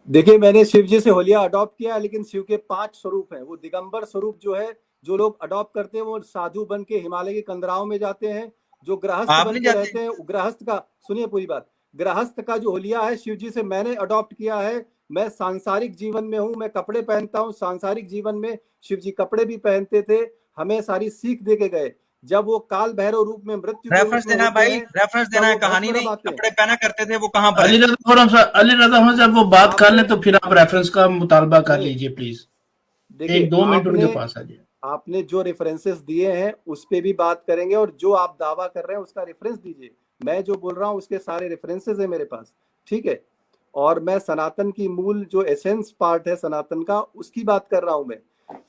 देखिए, मैंने शिव जी से होलिया अडॉप्ट किया है, लेकिन शिव के 5 स्वरूप हैं। वो दिगंबर स्वरूप जो है, जो लोग अडॉप्ट करते हैं वो साधु बन के हिमालय की कंदराओं में जाते हैं। जो गृहस्थ आप बन नहीं के जाते? रहते हैं, गृहस्थ का सुनिए पूरी बात। गृहस्थ का जो होलिया है शिव जी से मैंने अडॉप्ट किया है। मैं सांसारिक जीवन में हूँ, मैं कपड़े पहनता हूँ। सांसारिक जीवन में शिव जी कपड़े भी पहनते थे, हमें सारी सीख दे के गए। जब वो काल भैरव रूप में, मृत्यु के रूप रेफरेंस में देना होते भाई, हैं, रेफरेंस तब देना है, वो कहानी भस्म नहीं। रमाते हैं। कपड़े पहना करते थे वो कहां पर है? अली रजा फौरन साहब वो बात कर आपने ले तो फिर आप रेफरेंस का मुतालबा कर नहीं, लीजिए प्लीज। देखिए 1-2 मिनट उनके पास आ जाए। आपने जो रेफरेंसेस दिए हैं उस पे भी बात करेंगे, और जो आप दावा कर रहे हैं उसका रेफरेंस दीजिए। मैं जो बोल रहा हूँ उसके सारे रेफरेंसेस है मेरे पास, ठीक है। और मैं सनातन की मूल जो एसेंस पार्ट है सनातन का, उसकी बात कर रहा हूं मैं।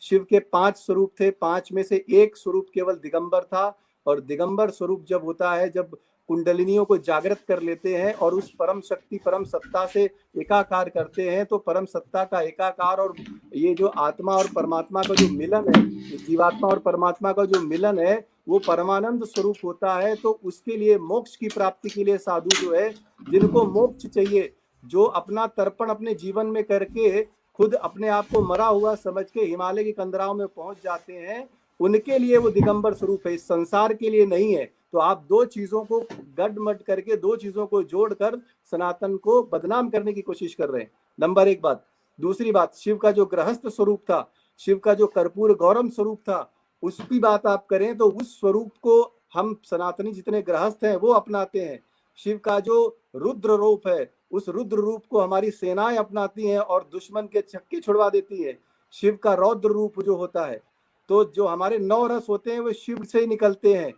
शिव के 5 स्वरूप थे, 5 में से एक स्वरूप केवल दिगंबर था। और दिगंबर स्वरूप जब होता है, जब कुंडलिनियों को जागृत कर लेते हैं और उस परम शक्ति, परम सत्ता से एकाकार करते हैं, तो परम सत्ता का एकाकार और ये जो आत्मा और परमात्मा का जो मिलन है, जीवात्मा और परमात्मा का जो मिलन है, वो परमानंद स्वरूप होता है। तो उसके लिए, मोक्ष की प्राप्ति के लिए साधु जो है, जिनको मोक्ष चाहिए, जो अपना तर्पण अपने जीवन में करके खुद अपने आप को मरा हुआ समझ के हिमालय की कंदराओं में पहुंच जाते हैं, उनके लिए वो दिगंबर स्वरूप है, इस संसार के लिए नहीं है। तो आप दो चीजों को गडमड करके, दो चीजों को जोड़कर सनातन को बदनाम करने की कोशिश कर रहे हैं। नंबर 1 बात। दूसरी बात, शिव का जो गृहस्थ स्वरूप था, शिव का जो कर्पूर गौरम स्वरूप था, उसकी बात आप करें तो उस स्वरूप को हम सनातनी जितने गृहस्थ हैं वो अपनाते हैं। शिव का जो रुद्र रूप है, उस रुद्र रूप को हमारी सेनाएं अपनाती हैं और दुश्मन के छक्के छुड़वा देती है। शिव का रौद्र रूप जो होता है, तो जो हमारे 9 रस होते हैं वो शिव से ही निकलते हैं।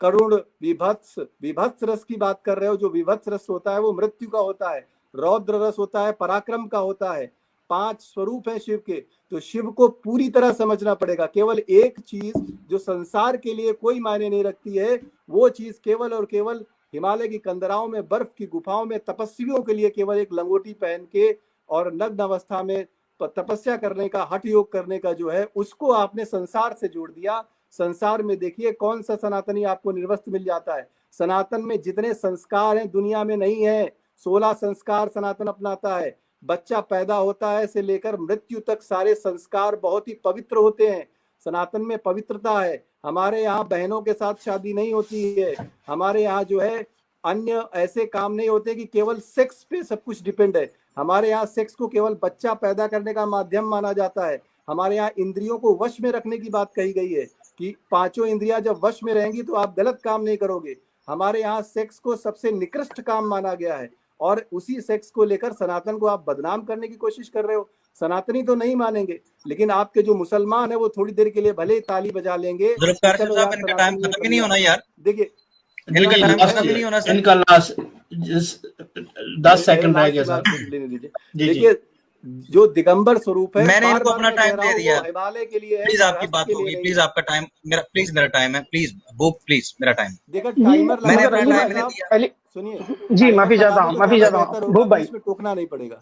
करुण, विभत्स, विभत्स रस की बात कर रहे हो, जो विभत्स रस होता है वो मृत्यु का होता है। रौद्र रस होता है पराक्रम का होता है। 5 स्वरूप हैं शिव के। तो शिव को पूरी तरह समझना पड़ेगा। केवल एक चीज जो संसार के लिए कोई मायने नहीं रखती है, वो चीज केवल और केवल हिमालय की कंदराओं में, बर्फ की गुफाओं में तपस्वियों के लिए केवल एक लंगोटी पहन के और नग्न अवस्था में तपस्या करने का, हठ योग करने का जो है, उसको आपने संसार से जोड़ दिया। संसार में देखिए कौन सा सनातनी आपको निर्वस्त्र मिल जाता है। सनातन में जितने संस्कार हैं दुनिया में नहीं है। 16 संस्कार सनातन अपनाता है। बच्चा पैदा होता है से लेकर मृत्यु तक सारे संस्कार बहुत ही पवित्र होते हैं। सनातन में पवित्रता है। हमारे यहाँ बहनों के साथ शादी नहीं होती है। हमारे यहाँ जो है अन्य ऐसे काम नहीं होते कि केवल सेक्स पे सब कुछ डिपेंड है। हमारे यहाँ सेक्स को केवल बच्चा पैदा करने का माध्यम माना जाता है। हमारे यहाँ इंद्रियों को वश में रखने की बात कही गई है कि पांचों इंद्रियां जब वश में रहेंगी तो आप गलत काम नहीं करोगे। हमारे यहाँ सेक्स को सबसे निकृष्ट काम माना गया है और उसी सेक्स को लेकर सनातन को आप बदनाम करने की कोशिश कर रहे हो। सनातनी तो नहीं मानेंगे, लेकिन आपके जो मुसलमान है वो थोड़ी देर के लिए भले ही ताली बजा लेंगे। जुल्फकार चलो साहब, यार इनका टाइम सनातनी खत्म ही नहीं होना यार, देखिए इनका जी, टाइम लास्ट खत्म ही नहीं होना सर। इनका लास्ट 10 सेकंड रह गया सर। लेने दीजिए। जी, जी। देखिए जो दिगंबर स्वरूप है, मैंने बार इनको बार अपना मैं टाइम कह दे रहा हूँ, दिया। वो हिमालय के लिए है, प्लीज आपकी महाराष्ट्र बात के लिए होगी, नहीं प्लीज है। आपका टाइम, मेरा टाइम है, प्लीज वो प्लीज मेरा टाइम। देखो जी, टाइमर मैंने लगा अपना अली टाइम भाई, दे साहब, दिया। अली सुनिए जी टाइमर माफी लगा चाहता दूं हूँ, तो माफी ज्यादा चाहता बेहतर हूँ होगा, भूप भाई। बीच में टोकना नहीं पड़ेगा।